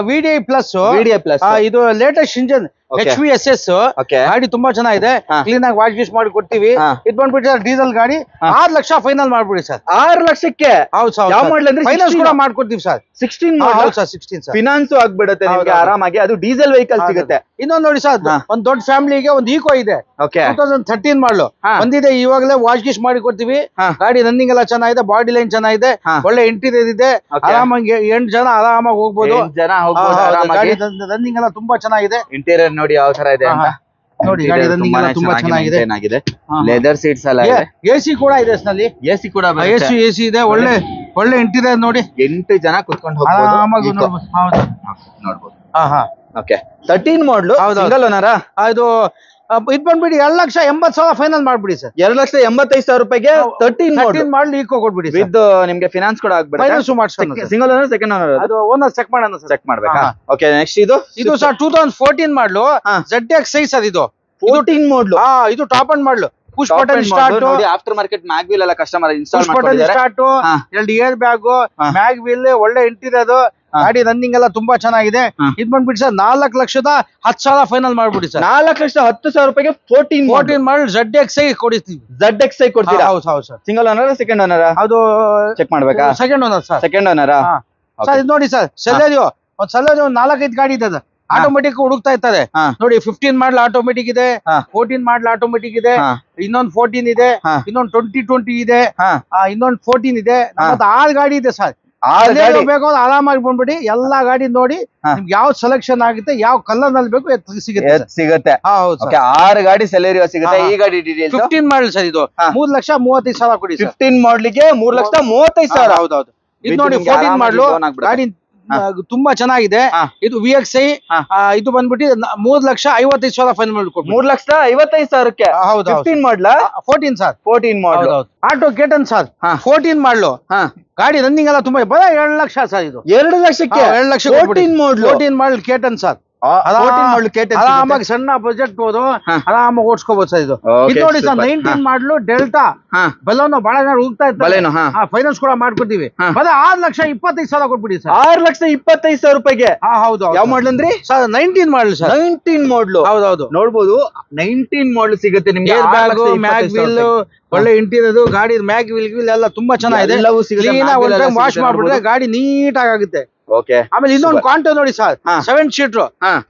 VDI plus. ಇದು ಲೇಟೆಸ್ಟ್ ಇಂಜಿನ್ HVSS ಗಾಡಿ ತುಂಬಾ ಚೆನ್ನಾಗಿದೆ, ಕ್ಲೀನ್ ಆಗಿ ವಾಶ್ ಗೀಶ್ ಮಾಡಿ ಕೊಡ್ತೀವಿ. ಇದು ಬಂದ್ಬಿಟ್ಟು ಡೀಸೆಲ್ ಗಾಡಿ 6 ಲಕ್ಷ ಫೈನಲ್ ಮಾಡ್ಬಿಡಿ ಸರ್. 6 ಲಕ್ಷಕ್ಕೆ? ಹೌದು ಸರ್. ಯಾವ ಮಾಡಲ್ ಅಂದ್ರೆ ಫೈನಾನ್ಸ್ ಕೂಡ ಮಾಡ್ಕೊಡ್ತೀವಿ ಸರ್. 16 model sir. 16 ಫಿನಾನ್ಸ್ ಆಗ್ಬಿಡುತ್ತೆ ನಿಮ್ಗೆ ಆರಾಮಾಗಿ. ಅದು ಡೀಸೆಲ್ ವೆಹಿಕಲ್ ಸಿಗುತ್ತೆ. ಇನ್ನೊಂದು ನೋಡಿ ಸರ್, ಒಂದ್ ದೊಡ್ಡ ಫ್ಯಾಮಿಲಿಗೆ ಒಂದು ಈಕೋ ಇದೆ, 2013 ಮಾಡಲು ಬಂದಿದೆ. ಇವಾಗಲೇ ವಾಶ್ ಗೀಶ್ ಮಾಡಿ ಕೊಡ್ತೀವಿ. ಗಾಡಿ ರನ್ನಿಂಗ್ ಎಲ್ಲ ಚೆನ್ನಾಗಿದೆ, ಬಾಡಿ ಲೈನ್ ಚೆನ್ನಾಗಿದೆ, ಒಳ್ಳೆ ಇಂಟೀರಿಯರ್ ಇದೆ, ಆರಾಮಾಗಿ 8 ಜನ ಆರಾಮಾಗಿ ಹೋಗ್ಬೋದು. ಗಾಡಿ ರನ್ನಿಂಗ್ ಎಲ್ಲ ತುಂಬಾ ಚೆನ್ನಾಗಿದೆ. ಇಂಟೀರಿಯರ್ ನೋಡಿ ಯಾವ ತರ ಇದೆ ಅಂತ ನೋಡಿ. ಗಾಡಿ ರನ್ನಿಂಗ್ ಎಲ್ಲ ತುಂಬಾ ಚೆನ್ನಾಗಿದೆ. ಲೆದರ್ ಸೀಟ್ಸ್ ಎಲ್ಲ ಇದೆ, AC ಕೂಡ ಇದೆ. AC ಕೂಡ AC ಇದೆ, ಒಳ್ಳೆ ಇಂಟೀರಿಯರ್ ನೋಡಿ. 8 ಜನ ಕುತ್ಕೊಂಡು ಹೋಗ್ಬೋದು, ನೋಡ್ಬೋದು. ಓಕೆ 13 ಮಾಡಲು ಸಿಂಗಲ್ ಓನರ್. ಇದು ಬಂದ್ಬಿಡಿ 2,80,000 ಫೈನಲ್ ಮಾಡ್ಬಿಡಿ ಸರ್. 2,85,000 ರೂಪಾಯಿಗೆ 13 ಮಾಡಲ್ ಈಕೋ ಕೊಟ್ಬಿಡಿ ವಿತ್ ನಿಮ್ಗೆ ಫಿನಾನ್ಸ್ ಕೂಡ ಆಗ್ಬಿಡುತ್ತೆ. Single owner, second owner? ಅದು ಓನರ್ ಚೆಕ್ ಮಾಡೋಣ ಸರ್. ಚೆಕ್ ಮಾಡ್ಬೇಕಾ? ಓಕೆ ನೆಕ್ಸ್ಟ್ ಇದು ಸರ್ 2014 ಮಾಡಲು ZXi ಸರ್. ಇದು 14 ಮಾಡಲು. ಇದು ಟಾಪ್ ಅಂಡ್ ಮಾಡಲು. ಪುಷ್ ಬಟನ್ ಸ್ಟಾರ್ಟ್ ನೋಡಿ, ಆಫ್ಟರ್ ಮಾರ್ಕೆಟ್ ಮ್ಯಾಗ್ ವೀಲ್ ಎಲ್ಲ ಕಸ್ಟಮರ್ ಇನ್ಸ್ಟಾಲ್ ಮಾಡ್ಕೊಂಡಿದ್ದಾರೆ. Start, 2 air bag, mag wheel, ಒಳ್ಳೆ ಇಂಟೀರಿಯರ್, ಗಾಡಿ ರನ್ನಿಂಗ್ ಎಲ್ಲ ತುಂಬಾ ಚೆನ್ನಾಗಿದೆ. ಇದು ಬಂದ್ಬಿಟ್ಟು ಸರ್ 4,10,000 ಫೈನಲ್ ಮಾಡ್ಬಿಡಿ ಸರ್. 4,10,000 ರೂಪಾಯಿಗೆ 14 ಮಾಡಲ್ ZXi ಕೊಡಿಸ್ತೀವಿ. ZXi ಕೊಡ್ತೀರಾ? ಹೌದು sir. Single owner, second owner? ಅದು ಚೆಕ್ ಮಾಡ್ಬೇಕಾ? Second owner sir. Second owner sir. ಇದು ನೋಡಿ ಸರ್, ಸೆಲೆರಿಯೋ 4-5 ಗಾಡಿ ಇದೆ. ಆಟೋಮೆಟಿಕ್ ಹುಡುಕ್ತಾ ಇರ್ತಾರೆ ನೋಡಿ. 15 ಮಾಡಲ್ ಆಟೋಮೆಟಿಕ್ ಇದೆ, 14 ಮಾಡಲ್ ಆಟೋಮೆಟಿಕ್ ಇದೆ, ಇನ್ನೊಂದು 14 ಇದೆ, ಇನ್ನೊಂದು 2020 ಇದೆ, ಇನ್ನೊಂದು 14 ಇದೆ. 6 ಗಾಡಿ ಇದೆ ಸರ್. ಬೇಕು ಆರಾಮಾಗಿ ಬಂದ್ಬಿಡಿ. ಎಲ್ಲಾ ಗಾಡಿ ನೋಡಿ, ನಿಮ್ಗೆ ಯಾವ ಸೆಲೆಕ್ಷನ್ ಆಗುತ್ತೆ, ಯಾವ ಕಲರ್ ನಲ್ಲಿ ಬೇಕು ಸಿಗುತ್ತೆ. 6 ಗಾಡಿ ಸೆಲೆರಿಯೋ ಸಿಗುತ್ತೆ. ಈ ಗಾಡಿ ಡೀಟೇಲ್ಸ್ 15 ಮಾಡಲ್ ಸರ್. ಇದು 3,35,000 ಕೊಡಿ. 15 ಮಾಡಲಿಗೆ 3,35,000. ಹೌದೌದು. ಇದು ನೋಡಿ 14 ಮಾಡಲು ಗಾಡಿ ತುಂಬಾ ಚೆನ್ನಾಗಿದೆ. ಇದು VXi. ಇದು ಬಂದ್ಬಿಟ್ಟು 3,55,000 ಫೈನಲ್ ಮಾಡ್ಕೊಡ್ತೀವಿ. 3,55,000ಕ್ಕೆ. ಹೌದು. 15 ಮಾಡಲ? 14 ಸರ್. 14 ಮಾಡಲ್. ಆಟೋ ಕೇಟನ್ ಸರ್, 14 ಮಾಡಲು. ಗಾಡಿ ರನ್ನಿಂಗ್ ಎಲ್ಲ ತುಂಬಾ 2 ಲಕ್ಷ ಸರ್. ಇದು 2 ಲಕ್ಷಕ್ಕೆ 2 ಲಕ್ಷ 14 ಮಾಡಲ್ ಕೇಟನ್ ಸರ್. ಮಾಡಲು ಆರಾಮಾಗಿ ಸಣ್ಣ ಬಜೆಟ್ ಹೋದು ಆರಾಮಾಗಿ ಓಡಿಸ್ಕೋಬಹುದು ಸರ್. ಇದು ನೋಡಿ ಸರ್ 19 ಮಾಡಲು ಡೆಲ್ಟಾ ಬಲೋನು ಬಹಳ ಜನ ಹೋಗ್ತಾ ಇರ್ತಾರೆ. ಫೈನಾನ್ಸ್ ಕೂಡ ಮಾಡ್ಕೊತೀವಿ. ಅದ 6,25,000 ಕೊಟ್ಬಿಡಿ ಸರ್. 6,25,000 ರೂಪಾಯಿಗೆ. ಹೌದು. ಯಾವ ಮಾಡಲ್ ಅಂದ್ರಿ ಸರ್? 19 ಮಾಡಲು ಸರ್. 19 ಮಾಡಲು. ಹೌದೌದು. ನೋಡ್ಬೋದು 19 ಮಾಡಲ್ ಸಿಗುತ್ತೆ ನಿಮ್ಗೆ. ಮ್ಯಾಗ್ ವೀಲ್ ಒಳ್ಳೆ ಇಂಟೀರಿಯರ್, ಗಾಡಿ ಮ್ಯಾಗ್ ವೀಲ್ ಎಲ್ಲ ತುಂಬಾ ಚೆನ್ನಾಗಿದೆ. ವಾಶ್ ಮಾಡ್ಬಿಟ್ರೆ ಗಾಡಿ ನೀಟ್ ಆಗುತ್ತೆ. ಆಮೇಲೆ ಇನ್ನೊಂದು ಕಾಂಟೋ ನೋಡಿ ಸರ್, 7 ಸೀಟರ್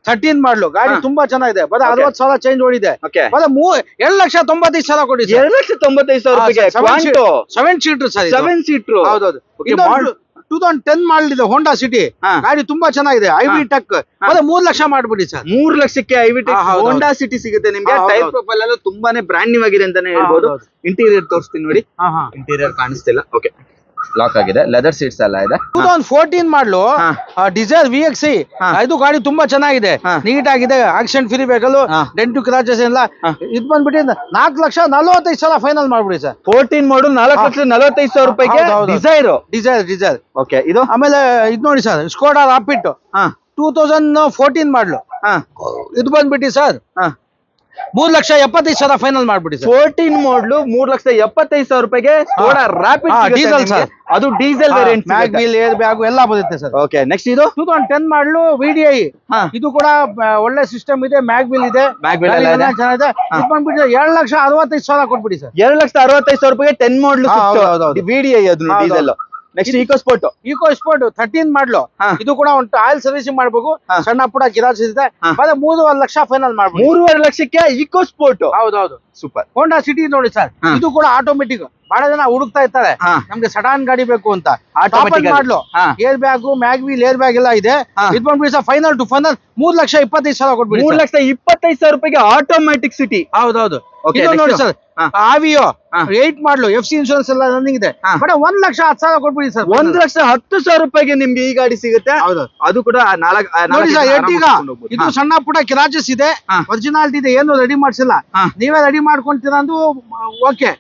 13 ಮಾಡಲು ಗಾಡಿ ತುಂಬಾ ಚೆನ್ನಾಗಿದೆ. 60,000 ಚೇಂಜ್ ಓಡಿದೆ. 2,95,000 ಕೊಡಿ. 2,95,000 ರೂಪಾಯಿಗೆ 7 ಸೀಟರ್ ಸರ್. 7 ಸೀಟರ್. ಹೌದೌದು. 2010 ಮಾಡಲ್ ಇದೆ ಹೋಂಡಾ ಸಿಟಿ ಗಾಡಿ ತುಂಬಾ ಚೆನ್ನಾಗಿದೆ. ಐವಿ ಟೆಕ್ 3 ಲಕ್ಷ ಮಾಡ್ಬಿಡಿ ಸರ್. 3 ಲಕ್ಷಕ್ಕೆ ಐವಿ ಟೆಕ್ ಹೋಂಡಾ ಸಿಟಿ ಸಿಗುತ್ತೆ ನಿಮ್ಗೆ. ಟೈರ್ ಪ್ರೊಫೈಲ್ ಎಲ್ಲ ತುಂಬಾನೇ ಬ್ರಾಂಡ್ ನ್ಯೂ ಆಗಿದೆ ಅಂತಾನೆ ಹೇಳ್ಬೋದು. ಇಂಟೀರಿಯರ್ ತೋರಿಸ್ತೀನಿ ನೋಡಿ. ಇಂಟೀರಿಯರ್ ಕಾಣಿಸ್ತಿಲ್ಲ. ಓಕೆ, ಲಾಕ್ ಆಗಿದೆ. ಲೆದರ್ ಸೀಟ್ಸ್ ಎಲ್ಲ ಇದೆ. 2014 ಮಾಡಲು ಡಿಸೈರ್ VXI. ಇದು ಗಾಡಿ ತುಂಬಾ ಚೆನ್ನಾಗಿದೆ, ನೀಟ್ ಆಗಿದೆ. Accident free vehicle, dent scratches ಎಲ್ಲ. ಇದು ಬಂದ್ಬಿಟ್ಟು 4,45,000 ಫೈನಲ್ ಮಾಡ್ಬಿಡಿ ಸರ್. 14 ಮಾಡಲ್ 4,45,000 ರೂಪಾಯಿಗೆ ಡಿಸೈರ್. ಓಕೆ, ಇದು ಆಮೇಲೆ ಇದು ನೋಡಿ ಸರ್, ಸ್ಕೋಡಾ ರಾಪಿಡ್ 2014 ಮಾಡಲು. ಇದು ಬಂದ್ಬಿಟ್ಟು ಸರ್ 3,75,000 ಫೈನಲ್ ಮಾಡ್ಬಿಡಿ ಸರ್. 14 ಮಾಡಲು 3,75,000 ರೂಪಾಯಿಗೆ ಸ್ಕೋಡಾ ರಾಪಿಡ್ ಡೀಸೆಲ್ ಸರ್. ಅದು ಡೀಸೆಲ್ ವೇರಿಯಂಟ್. ಮ್ಯಾಗ್ ವೀಲ್, ಏರ್ ಬ್ಯಾಗ್ ಎಲ್ಲ ಬರುತ್ತೆ ಸರ್. ಓಕೆ, ನೆಕ್ಸ್ಟ್ ಇದು 2010 ಮಾಡಲು VDI. ಇದು ಕೂಡ ಒಳ್ಳೆ ಸಿಸ್ಟಮ್ ಇದೆ, ಮ್ಯಾಗ್ ವೀಲ್ ಇದೆ, ಚೆನ್ನಾಗಿದೆ. ಇದು ಬಂದ್ಬಿಟ್ಟು 2,65,000 ಕೊಟ್ಬಿಡಿ ಸರ್. 2,65,000 ರೂಪಾಯಿಗೆ 10 ಮಾಡಲು VDI ಅದು ಡೀಸೆಲ್. ನೆಕ್ಸ್ಟ್ ಇಕೋ ಸ್ಪೋರ್ಟ್ 13 ಮಾಡಲು. ಇದು ಕೂಡ ಒಂದು ಆಯಿಲ್ ಸರ್ವಿಸಿಂಗ್ ಮಾಡ್ಬೇಕು, ಸಣ್ಣ ಪುಡ ಕಿರಾಚ್ ಇದೆ. 3.5 ಲಕ್ಷ ಫೈನಲ್ ಮಾಡ್ಬೋದು. 3.5 ಲಕ್ಷಕ್ಕೆ ಇಕೋ ಸ್ಪೋರ್ಟ್. ಹೌದೌದು, ಸೂಪರ್. ಹೋಂಡಾ ಸಿಟಿ ನೋಡಿ ಸರ್, ಇದು ಕೂಡ ಆಟೋಮೆಟಿಕ್. ಬಹಳ ಜನ ಹುಡುಕ್ತಾ ಇರ್ತಾರೆ ನಮ್ಗೆ ಸಡಾನ್ ಗಾಡಿ ಬೇಕು ಅಂತ. ಮಾಡಲು ಏರ್ ಬ್ಯಾಗ್, ಮ್ಯಾಗ್ ವೀಲ್, ಏರ್ ಬ್ಯಾಗ್ ಎಲ್ಲ ಇದೆ. ಇದು ಬಂದ್ಬಿಡಿ ಸರ್ ಫೈನಲ್ ಟು ಫೈನಲ್ 3,25,000 ಕೊಟ್ಬಿಡಿ. 3,25,000 ರೂಪಾಯಿಗೆ ಆಟೋಮ್ಯಾಟಿಕ್ ಸಿಟಿ. ಹೌದೌದು. ನೋಡಿ ಸರ್, ಆವಿಯೋ 8 ಮಾಡಲು FC ಇನ್ಶೂರೆನ್ಸ್ ಎಲ್ಲ ರನ್ನಿಂಗ್ ಇದೆ. 1,10,000 ಕೊಟ್ಬಿಡಿ ಸರ್. 1,10,000 ರೂಪಾಯಿಗೆ ನಿಮ್ಗೆ ಈ ಗಾಡಿ ಸಿಗುತ್ತೆ. ಅದು ಕೂಡ ನೋಡಿ ಸರ್, ಎರ್ಟಿಗಾ ಇದು ಸಣ್ಣ ಪುಟ ಕ್ರಾಚಸ್ ಇದೆ, ಒರಿಜಿನಾಲಿಟಿ ಇದೆ, ಏನು ರೆಡಿ ಮಾಡ್ಸಿಲ್ಲ. ನೀವೇ ರೆಡಿ ಮಾಡ್ಕೊಂತೀರ ಅಂದು ಓಕೆ,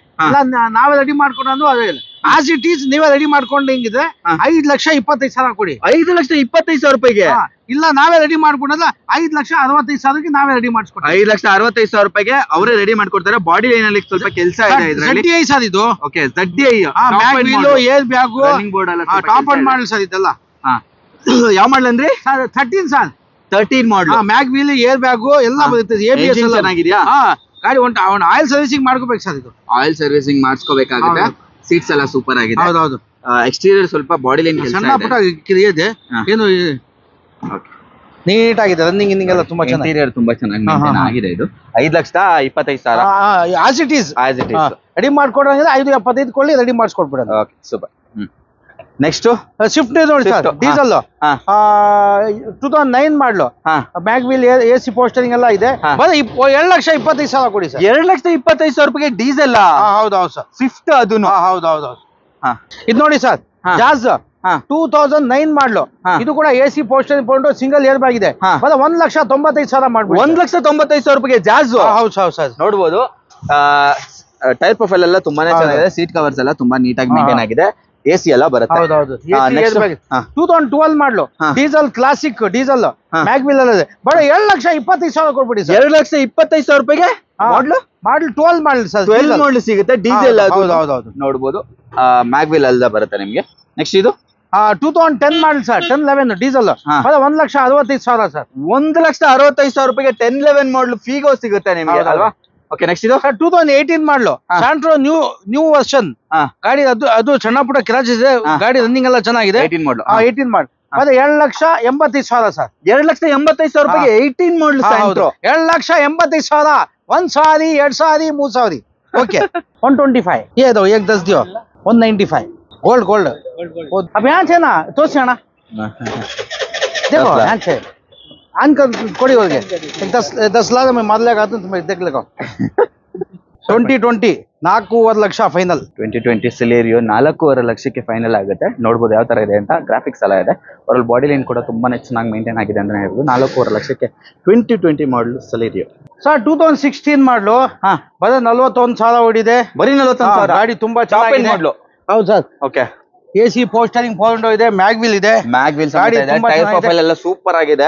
ನಾವೇ ರೆಡಿ ಮಾಡ್ಕೊಂಡು ಅದೇ ಇಲ್ಲ. ಆಸ್ ಇಟ್ ಈಸ್ ನೀವೇ ರೆಡಿ ಮಾಡ್ಕೊಂಡು ಹಿಂಗಿದೆ 5,25,000 ಕೊಡಿ. 5,25,000 ರೂಪಾಯಿಗೆ ಇಲ್ಲ, ನಾವೇ ರೆಡಿ ಮಾಡ್ಕೊಂಡಲ್ಲ 5,65,000 ನಾವೇ ರೆಡಿ ಮಾಡಿಸ್ಕೊಡ್ತೀವಿ. 5,65,000 ರೂಪಾಯಿಗೆ ಅವರೇ ರೆಡಿ ಮಾಡ್ಕೊಡ್ತಾರೆ. ಬಾಡಿ ಲೈನ್ ಅಲ್ಲಿ ಸ್ವಲ್ಪ ಕೆಲಸ ಇದೆ ಇದರಲ್ಲಿ. ZDI ಸರ್ ಇದು. ಓಕೆ, ZDI ಮ್ಯಾಗ್ wheel, air bag, running board ಎಲ್ಲ ಟಾಪ್ ಅಂಡ್ ಮಾಡಲ್ ಸರ್ ಇದೆಲ್ಲ. ಯಾವ ಮಾಡಲ್ ಅಂದ್ರೆ 13 ಸರ್. 13 ಮಾಡಲ್. ಮ್ಯಾಗ್ ವೀಲ್, ಏರ್ ಬ್ಯಾಗ್ ಎಲ್ಲ ಬರುತ್ತೆ. ABS ಎಲ್ಲ ಚೆನ್ನಾಗಿದೆಯಾ? ಗಾಡಿ ಅವ್ನು ಆಯಿಲ್ ಸರ್ವಿಸಿಂಗ್ ಮಾಡ್ಕೋಬೇಕು ಸರ್. ಇದು ಆಯಿಲ್ ಸರ್ವಿಸಿಂಗ್ ಮಾಡಿಸ್ಕೋಬೇಕಾಗುತ್ತೆ. ಸೀಟ್ಸ್ ಎಲ್ಲ ಸೂಪರ್ ಆಗಿದೆ. ಹೌದೌದು. ಎಕ್ಸ್ಟೀರಿಯರ್ ಸ್ವಲ್ಪ ಬಾಡಿ ಲೈನ್ ಸಣ್ಣ ಪುಟ ಇದೆ, ಏನು ನೀಟ್ ಆಗಿದೆ. ರನ್ನಿಂಗ್ ಇನ್ನಿಂಗ್ ಎಲ್ಲ ತುಂಬಾ ಚೆನ್ನಾಗಿ. ಇಂಟೀರಿಯರ್ ತುಂಬಾ ಚೆನ್ನಾಗಿ ಮೇಂಟೈನ್ ಆಗಿದೆ. ಇದು 5,25,000 ಆಸ್ ಇಟ್ ಈಸ್ ರೆಡಿ ಮಾಡ್ಕೊಡಂಗಿದ್ರೆ 5,75,000 ಕೊಳ್ಳಿ, ರೆಡಿ ಮಾಡಿಸ್ಕೊಟ್ಬಿಡೋದು. Okay, super. ನೆಕ್ಸ್ಟ್ ಸ್ವಿಫ್ಟ್ ನೋಡಿ ಸರ್, ಡೀಸೆಲ್ 2009 ಮಾಡಲು. ಮ್ಯಾಗ್ ವೀಲ್, AC ಪೋಸ್ಟರಿಂಗ್ ಎಲ್ಲ ಇದೆ. 2,25,000 ಕೊಡಿ ಸರ್. 2,25,000 ರೂಪಾಯಿಗೆ ಡೀಸೆಲ್. ಹೌದೌದು ಸರ್. ಸ್ವಿಫ್ಟ್ ಅದನ್ನು. ಹೌದೌದು. ಇದು ನೋಡಿ ಸರ್, ಜಾಜ್ 2009 ಮಾಡಲು. ಇದು ಕೂಡ AC ಪೋಸ್ಟರಿಂಗ್ ಕೊಂಡು ಸಿಂಗಲ್ ಏರ್ ಬ್ಯಾಗ್ ಇದೆ. 1,95,000 ಮಾಡ್ಬೋದು. 1,95,000 ರೂಪಾಯಿಗೆ ಜಾಜ್. ಹೌದು ಸರ್. ನೋಡ್ಬೋದು. ಟೈರ್ ಪ್ರೊಫೈಲ್ ಎಲ್ಲ ತುಂಬಾನೇ ಚೆನ್ನಾಗಿದೆ. ಸೀಟ್ ಕವರ್ಸ್ ಎಲ್ಲ ತುಂಬಾ ನೀಟಾಗಿ ಮೇಂಟೈನ್ ಆಗಿದೆ. AC ಎಲ್ಲ ಬರುತ್ತೆ. ಹೌದೌದು. 2012 ಮಾಡಲು, diesel classic diesel, mag wheel ಎಲ್ಲ ಇದೆ. 2,25,000 ಕೊಡ್ಬಿಡಿ ಸರ್. 2,25,000 ರೂಪಾಯಿಗೆ ಮಾಡಲ್ 12 ಮಾಡಲ್ ಸರ್. 12 ಮಾಡಲ್ ಸಿಗುತ್ತೆ. ಡೀಸೆಲ್ ಹೌದೌದು. ನೋಡ್ಬೋದು. ಮ್ಯಾಗ್ ವೀಲ್ ಎಲ್ಲ ಬರುತ್ತೆ ನಿಮ್ಗೆ. ನೆಕ್ಸ್ಟ್ ಇದು 2010 ಮಾಡಲ್ ಸರ್, 1011 ಡೀಸೆಲ್. 1,65,000 ಸರ್. 1,65,000 ರೂಪಾಯಿಗೆ 1011 ಮಾಡಲ್ ಫೀಗೋ ಸಿಗುತ್ತೆ ನಿಮ್ಗೆ ಅಲ್ವಾ? ಓಕೆ, ನೆಕ್ಸ್ಟ್ ಇದು 2018 ಮಾಡಲು. ಸ್ಯಾಂಟ್ರೋ ನ್ಯೂ ವರ್ಷನ್ ಗಾಡಿ. ಅದು ಸಣ್ಣ ಪುಟ ಕ್ರಾಚ್ ಇದೆ, ಗಾಡಿ ರನ್ನಿಂಗ್ ಎಲ್ಲ ಚೆನ್ನಾಗಿದೆ. 18 ಮಾಡಲ್. 18 ಮಾಡಲ್. 2,85,000 ಸರ್. 2,85,000 ರೂಪಾಯಿಗೆ 18 ಮಾಡಲ್ ಸ್ಯಾಂಟ್ರೋ. 2,85,000. 1 ಸಾರಿ, 2 ಸಾರಿ, 3 ಸಾರಿ. ಓಕೆ, 125 ये दो, एक 10 दियो. 195 गोल्ड. अब यहाँ छे ना, तो से ना देखो यहाँ छे. अंकल कोड़ी हो गए 10 लाख में मार लेगा तो तुम्हें देख लेगा. 2020 4.5 ಲಕ್ಷ ಫೈನಲ್. 2020 ಸಿಲೇರಿಯೋ 4.5 ಲಕ್ಷಕ್ಕೆ ಫೈನಲ್ ಆಗುತ್ತೆ. ನೋಡ್ಬೋದು ಯಾವ ತರ ಇದೆ ಅಂತ. ಗ್ರಾಫಿಕ್ಸ್ ಎಲ್ಲ ಇದೆ. ಅವರಲ್ಲಿ ಬಾಡಿ ಲೈನ್ ಕೂಡ ತುಂಬಾನೇ ಚೆನ್ನಾಗಿ ಮೇಂಟೈನ್ ಆಗಿದೆ ಅಂತ ಹೇಳ್ಬೋದು. 4.5 ಲಕ್ಷಕ್ಕೆ 2020 ಮಾಡಲ್ ಸಿಲೇರಿಯೋ ಸರ್. 2016 ಮಾಡಲು. ಬರೀ 41,000 ಓಡಿದೆ. ಬರೀ 41,000. ಗಾಡಿ ತುಂಬಾ ಚೆನ್ನಾಗಿದೆ. ಮಾಡಲು. ಹೌದು ಸರ್. ಓಕೆ, AC ಪೋಸ್ಟರಿಂಗ್ 4 ಇದೆ, ಮ್ಯಾಗ್ ವೀಲ್ ಇದೆ. ಮ್ಯಾಗ್ ವೀಲ್ ಗಾಡಿ ತುಂಬಾ ಟೈರ್ ಚೆನ್ನಾಗಿದೆ. ಪ್ರೊಫೈಲ್ ಎಲ್ಲ ಸೂಪರ್ ಆಗಿದೆ.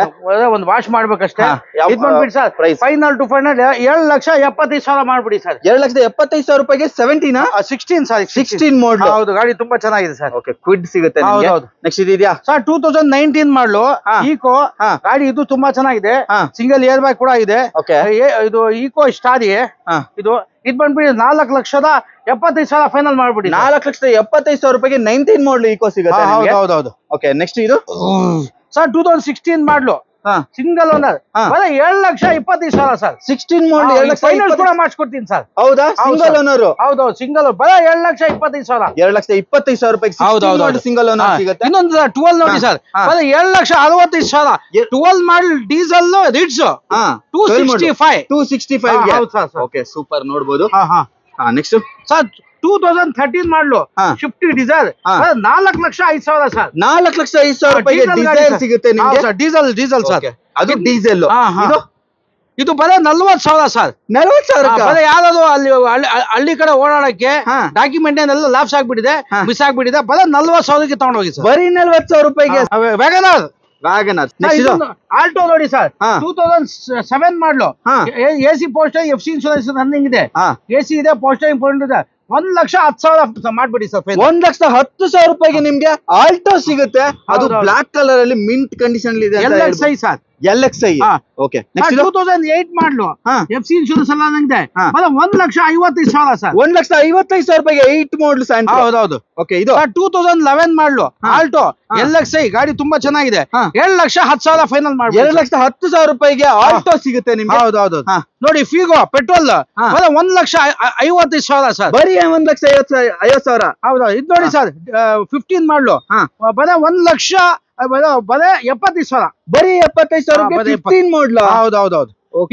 ಒಂದು ವಾಶ್ ಮಾಡ್ಬೇಕಷ್ಟೇ. ಯಾವ ಬಂದ್ಬಿಟ್ಟು sir price? Final to final 7,75,000 ಮಾಡ್ಬಿಡಿ ಸರ್. 7,75,000 ರೂಪಾಯಿಗೆ 17 16 ಸರ್, 16 ಮಾಡಲ್. ಹೌದು, ಗಾಡಿ ತುಂಬಾ ಚೆನ್ನಾಗಿದೆ ಸರ್. ಓಕೆ, ಕ್ವಿಡ್ ಸಿಗುತ್ತೆ ಹೌದು, ನಿಮಗೆ. ಹೌದು. ನೆಕ್ಸ್ಟ್ ಇದೆಯಾ ಸರ್ 2019 ಮಾಡಲು ಈಕೋ ಗಾಡಿ, ಇದು ತುಂಬಾ ಚೆನ್ನಾಗಿದೆ. ಸಿಂಗಲ್ ಏರ್ ಬ್ಯಾಗ್ ಕೂಡ ಇದೆ. ಓಕೆ, ಇದು ಈಕೋ ಸ್ಟಾರಿ ಇದು ಬಂದ್ಬಿಡಿ 4,75,000 ಫೈನಲ್ ಮಾಡ್ಬಿಡಿ. 4,75,000 ರೂಪಾಯಿಗೆ 19 ಮಾಡಲ್ ಈಕೋ ಸಿಗುತ್ತೆ ನಿಮಗೆ. ಹೌದೌದು. ಓಕೆ, ನೆಕ್ಸ್ಟ್ ಇದು ಸರ್ 2016 ಮಾಡಲು ಸಿಂಗಲ್ ಓನರ್, 7,25,000 ಸರ್. 16 ಮಾಡಲ್ ಫೈನಲ್ ಕೂಡ ಮಾಡಿಸ್ಕೊಡ್ತೀನಿ ಸರ್. ಹೌದಾ? Single owner. ಹೌದೌದು, ಸಿಂಗಲ್ 7,25,000. 7,25,000 ರೂಪಾಯಿಗೆ ಸಿಂಗಲ್ ಓನರ್ ಸಿಗುತ್ತೆ. ಇನ್ನೊಂದು 12 ನೋಡಿ ಸರ್, 7,65,000. 12 ಮಾಡಲ್ ಡೀಸೆಲ್ ರಿಡ್ಸ್ 265. ಓಕೆ, ಸೂಪರ್, ನೋಡಬಹುದು. ನೆಕ್ಸ್ಟ್ ಸರ್ 2013 ಮಾಡಲು ಶಿಫ್ಟ್ ಡೀಸೆಲ್ 4,05,000 ಸರ್. 4,05,000 ರೂಪಾಯಿಗೆ ಡೀಸೆಲ್ ಸಿಗುತ್ತೆ ನಿಮಗೆ. ಡೀಸೆಲ್ ಸರ್, ಅದು ಡೀಸೆಲ್. ಇದು ಬರೀ 40,000 ಸರ್. 40,000 ಬರೀ ಯಾವ್ದು ಅಲ್ಲಿ ಹಳ್ಳಿ ಕಡೆ ಓಡಾಡಕ್ಕೆ ಡಾಕ್ಯುಮೆಂಟ್ ಏನೆಲ್ಲ ಲಾಪ್ಸ್ ಆಗ್ಬಿಟ್ಟಿದೆ, ಮಿಸ್ ಆಗ್ಬಿಟ್ಟಿದೆ. ಬರೀ 40,000ಕ್ಕೆ ತಗೊಂಡೋಗಿ ಸರ್. ಬರೀ 40,000 ರೂಪಾಯಿಗೆ ವ್ಯಾಗನರ್. ಆಲ್ಟೋ ನೋಡಿ ಸರ್, 2007 ಮಾಡಲು AC poster, FC insurance running ಇದೆ, AC ಇದೆ, ಪೋಸ್ಟರಿಂಗ್ ಪಾಯಿಂಟ್ ಇದೆ. 1,10,000 ಮಾಡ್ಬಿಡಿ ಸರ್. 1,10,000 ರೂಪಾಯಿಗೆ ನಿಮ್ಗೆ ಆಲ್ಟೋ ಸಿಗುತ್ತೆ. ಅದು ಬ್ಲಾಕ್ ಕಲರ್ ಅಲ್ಲಿ ಮಿಂಟ್ ಕಂಡೀಷನ್ ಇದೆ. LXi sir, LXi. Okay, next 2008 ಮಾಡಲು FC ಇನ್ಶೂರೆನ್ಸ್ ಎಲ್ಲ ಇದೆ. 1,55,000 ಸರ್. 1,55,000 ರೂಪಾಯಿಗೆ 8 ಮಾಡಲ್ ಸ್ಯಾಂಟ್ರೋ. ಹೌದೌದು. ಓಕೆ, ಇದು 2011 ಮಾಡಲು ಆಲ್ಟೋ LXi ಗಾಡಿ ತುಂಬಾ ಚೆನ್ನಾಗಿದೆ. 7,10,000 ಫೈನಲ್ ಮಾಡಿ. 7,10,000 ರೂಪಾಯಿಗೆ ಆಲ್ಟೋ ಸಿಗುತ್ತೆ ನಿಮ್ಗೆ. ಹೌದೌದು. ನೋಡಿ ಫಿಗೋ ಪೆಟ್ರೋಲ್ 1,50,000 ಸರ್. ಬರೀ 1,50,000. ಹೌದೌದು. ಇದು ನೋಡಿ ಸರ್ 15 ಮಾಡಲು ಬರೀ 1,70,000. ಬರೀ 75,000 15 ಮಾಡಲ್. ಹೌದೌದು.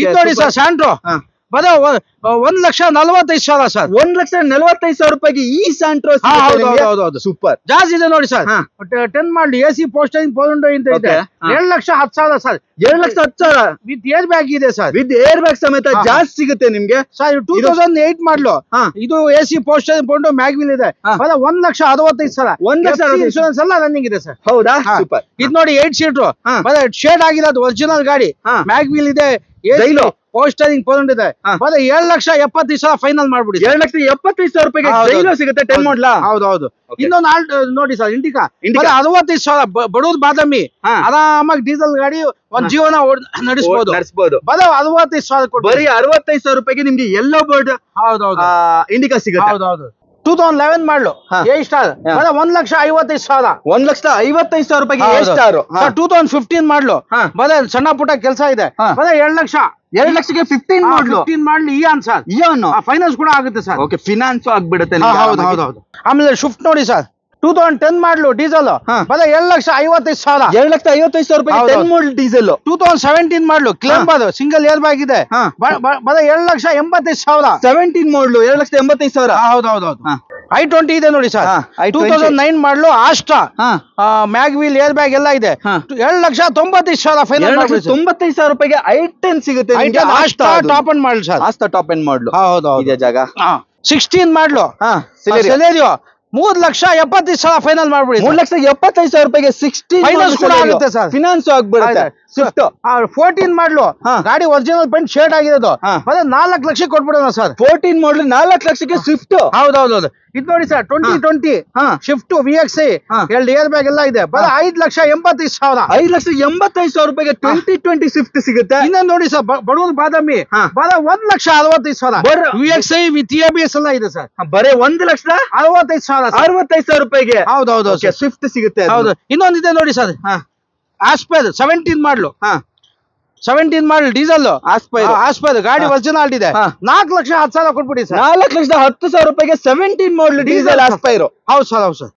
ಇದು ನೋಡಿ ಸರ್ ಸ್ಯಾಂಟ್ರೋ ಬರೀ 1,40,000 ಸರ್. 1,40,000 ರೂಪಾಯಿಗೆ ಈ ಸ್ಯಾಂಟ್ರೋ. ಹೌದೌದು, ಸೂಪರ್. ಜಾಸ್ತಿ ಇದೆ ನೋಡಿ ಸರ್. 10 ಮಾಡಲಿ AC ಪೋಸ್ಟರಿಂಗ್ 4 ಇದೆ. 7,10,000 ಸರ್. 7,10,000 ವಿತ್ ಏರ್ ಬ್ಯಾಗ್ ಇದೆ ಸರ್. ವಿತ್ ಏರ್ ಬ್ಯಾಗ್ ಸಮೇತ ಜಾಸ್ತಿ ಸಿಗುತ್ತೆ ನಿಮ್ಗೆ ಸರ್. 2008 ಮಾಡಲು ಇದು AC ಪೋಸ್ಟರಿಂಗ್ ಕೊಂಡು ಮ್ಯಾಗ್ ವೀಲ್ ಇದೆ. 1,65,000. 1,60,000 ಇನ್ಶೂರೆನ್ಸ್ ಎಲ್ಲ ರನ್ನಿಂಗ್ ಇದೆ ಸರ್. ಹೌದಾ? ಸೂಪರ್. ಇದು ನೋಡಿ 8 ಸೀಟರ್ ಶೇಡ್ ಆಗಿರೋದು ಒರಿಜಿನಲ್ ಗಾಡಿ. ಮ್ಯಾಗ್ ವೀಲ್ ಇದೆ, ಪೋಸ್ಟರಿಂಗ್ 4 ಇದೆ. 7,70,000 ಫೈನಲ್ ಮಾಡ್ಬಿಡಿ. 7,75,000 ರೂಪಾಯಿಗೆ ಜೈಲೋ ಸಿಗುತ್ತೆ 10 ಮಾಡಲ್. ಹೌದೌದು. ಇನ್ನೊಂದು ನೋಡಿ ಸರ್ ಇಂಡಿಕಾ 65,000 ಬಡೂರ್ ಬಾದಾಮಿ ಆರಾಮಾಗಿ ಡೀಸೆಲ್ ಗಾಡಿ ಒಂದ್ ಜೀವನ ನಡೆಸಬಹುದು. ಬರೀ 65,000 ಕೊಟ್ಟು ಬರೀ 65,000 ರೂಪಾಯಿಗೆ ನಿಮ್ಗೆ ಎಲ್ಲೋ ಬೋರ್ಡ್ ಇಂಡಿಕಾ ಸಿಗುತ್ತೆ. ಹೌದೌದು. 2011 ಮಾಡಲು A ಸ್ಟಾರ್ 1,55,000. 1,55,000 ರೂಪಾಯಿಗೆ A ಸ್ಟಾರ್. 2015 ಮಾಡಲು ಬರೀ ಸಣ್ಣ ಪುಟ್ಟ ಕೆಲಸ ಇದೆ. ಬರೀ 2 ಲಕ್ಷ. 2 ಲಕ್ಷಕ್ಕೆ 15 ಮಾಡಲು. 15 ಮಾಡಲು ಇಯಾನ್ ಸರ್. ಇಯಾನ್ ಫೈನಾನ್ಸ್ ಕೂಡ ಆಗುತ್ತೆ ಸರ್. ಓಕೆ, ಫಿನಾನ್ಸ್ ಆಗ್ಬಿಡುತ್ತೆ. ಹೌದೌದು. ಆಮೇಲೆ ಶಿಫ್ಟ್ ನೋಡಿ ಸರ್ 2010 ಮಾಡಲು ಡೀಸೆಲ್ ಬರೀ 7,55,000. 7,55,000 ರೂಪಾಯಿಗೆ 10 ಮಾಡಲ್ ಡೀಸೆಲ್. 2017 ಮಾಡಲು ಕ್ಲೇಂಬರ್ ಸಿಂಗಲ್ ಏರ್ ಬ್ಯಾಗ್ ಇದೆ. ಬರೀ 7,85,000. 17 ಮಾಡಲು 7,85,000. ಹೌದೌದು. i20 ಇದೆ ನೋಡಿ ಸರ್. 2009 ಮಾಡಲು Asta mag wheel air bag ಎಲ್ಲ ಇದೆ. 7,95,000 ಫೈನಲ್. 95,000 ರೂಪಾಯಿಗೆ i10 ಸಿಗುತ್ತೆ. Asta top end model sir. Asta top end model. ಹೌದೌದು. ಇದೆ ಜಾಗ. 16 ಮಾಡಲು ಸೆಲೆರಿಯೋ 3,70,000 ಫೈನಲ್ ಮಾಡ್ಬಿಡಿ. 3,75,000 ರೂಪಾಯಿಗೆ 16 ಫೈನಾನ್ಸ್ ಕೂಡ ಆಗುತ್ತೆ ಸರ್. ಫಿನಾನ್ಸ್ ಆಗ್ಬಿಡುತ್ತೆ. ಸ್ವಿಫ್ಟ್ 14 ಮಾಡಲು ಗಾಡಿ ಒರಿಜಿನಲ್ ಪೇಂಟ್ ಶೇಡ್ ಆಗಿರೋದು. ಬರೀ 4 ಲಕ್ಷ ಕೊಟ್ಬಿಡೋಣ ಸರ್. 14 ಮಾಡಲು 4 ಲಕ್ಷಕ್ಕೆ ಸ್ವಿಫ್ಟ್. ಹೌದೌದು. ಇದು ನೋಡಿ sir 2020 shift VXi 2 air bag ಎಲ್ಲ ಇದೆ. ಬರೀ 5,85,000. 5,85,000 ರೂಪಾಯಿಗೆ 2020 ಸ್ವಿಫ್ಟ್ ಸಿಗುತ್ತೆ. ಇನ್ನೊಂದು ನೋಡಿ ಸರ್ ಬಡೂರ್ ಬಾದಾಮಿ ಬರೀ 1,65,000. VXi ವಿತ್ ABS ಎಲ್ಲ ಇದೆ ಸರ್. ಬರೀ 1,65,000. 65,000 ರೂಪಾಯಿಗೆ. ಹೌದೌದು. ಸ್ವಿಫ್ಟ್ ಸಿಗುತ್ತೆ. ಹೌದು. ಇನ್ನೊಂದಿದೆ ನೋಡಿ ಸರ್ ಆಸ್ಪೈರ್ 17 ಮಾಡಲು 17 ಮಾಡಲ್ ಡೀಸೆಲ್ ಆಸ್ಪೈರ್ ಗಾಡಿ ಒರಿಜಿನಲ್ ಇದೆ. 4,10,000 ಕೊಟ್ಬಿಡಿ ಸರ್. 4,10,000 ರೂಪಾಯಿಗೆ 17 ಮಾಡಲ್ ಡೀಸೆಲ್ ಆಸ್ಪೈರ್. ಹೌದು ಸರ್.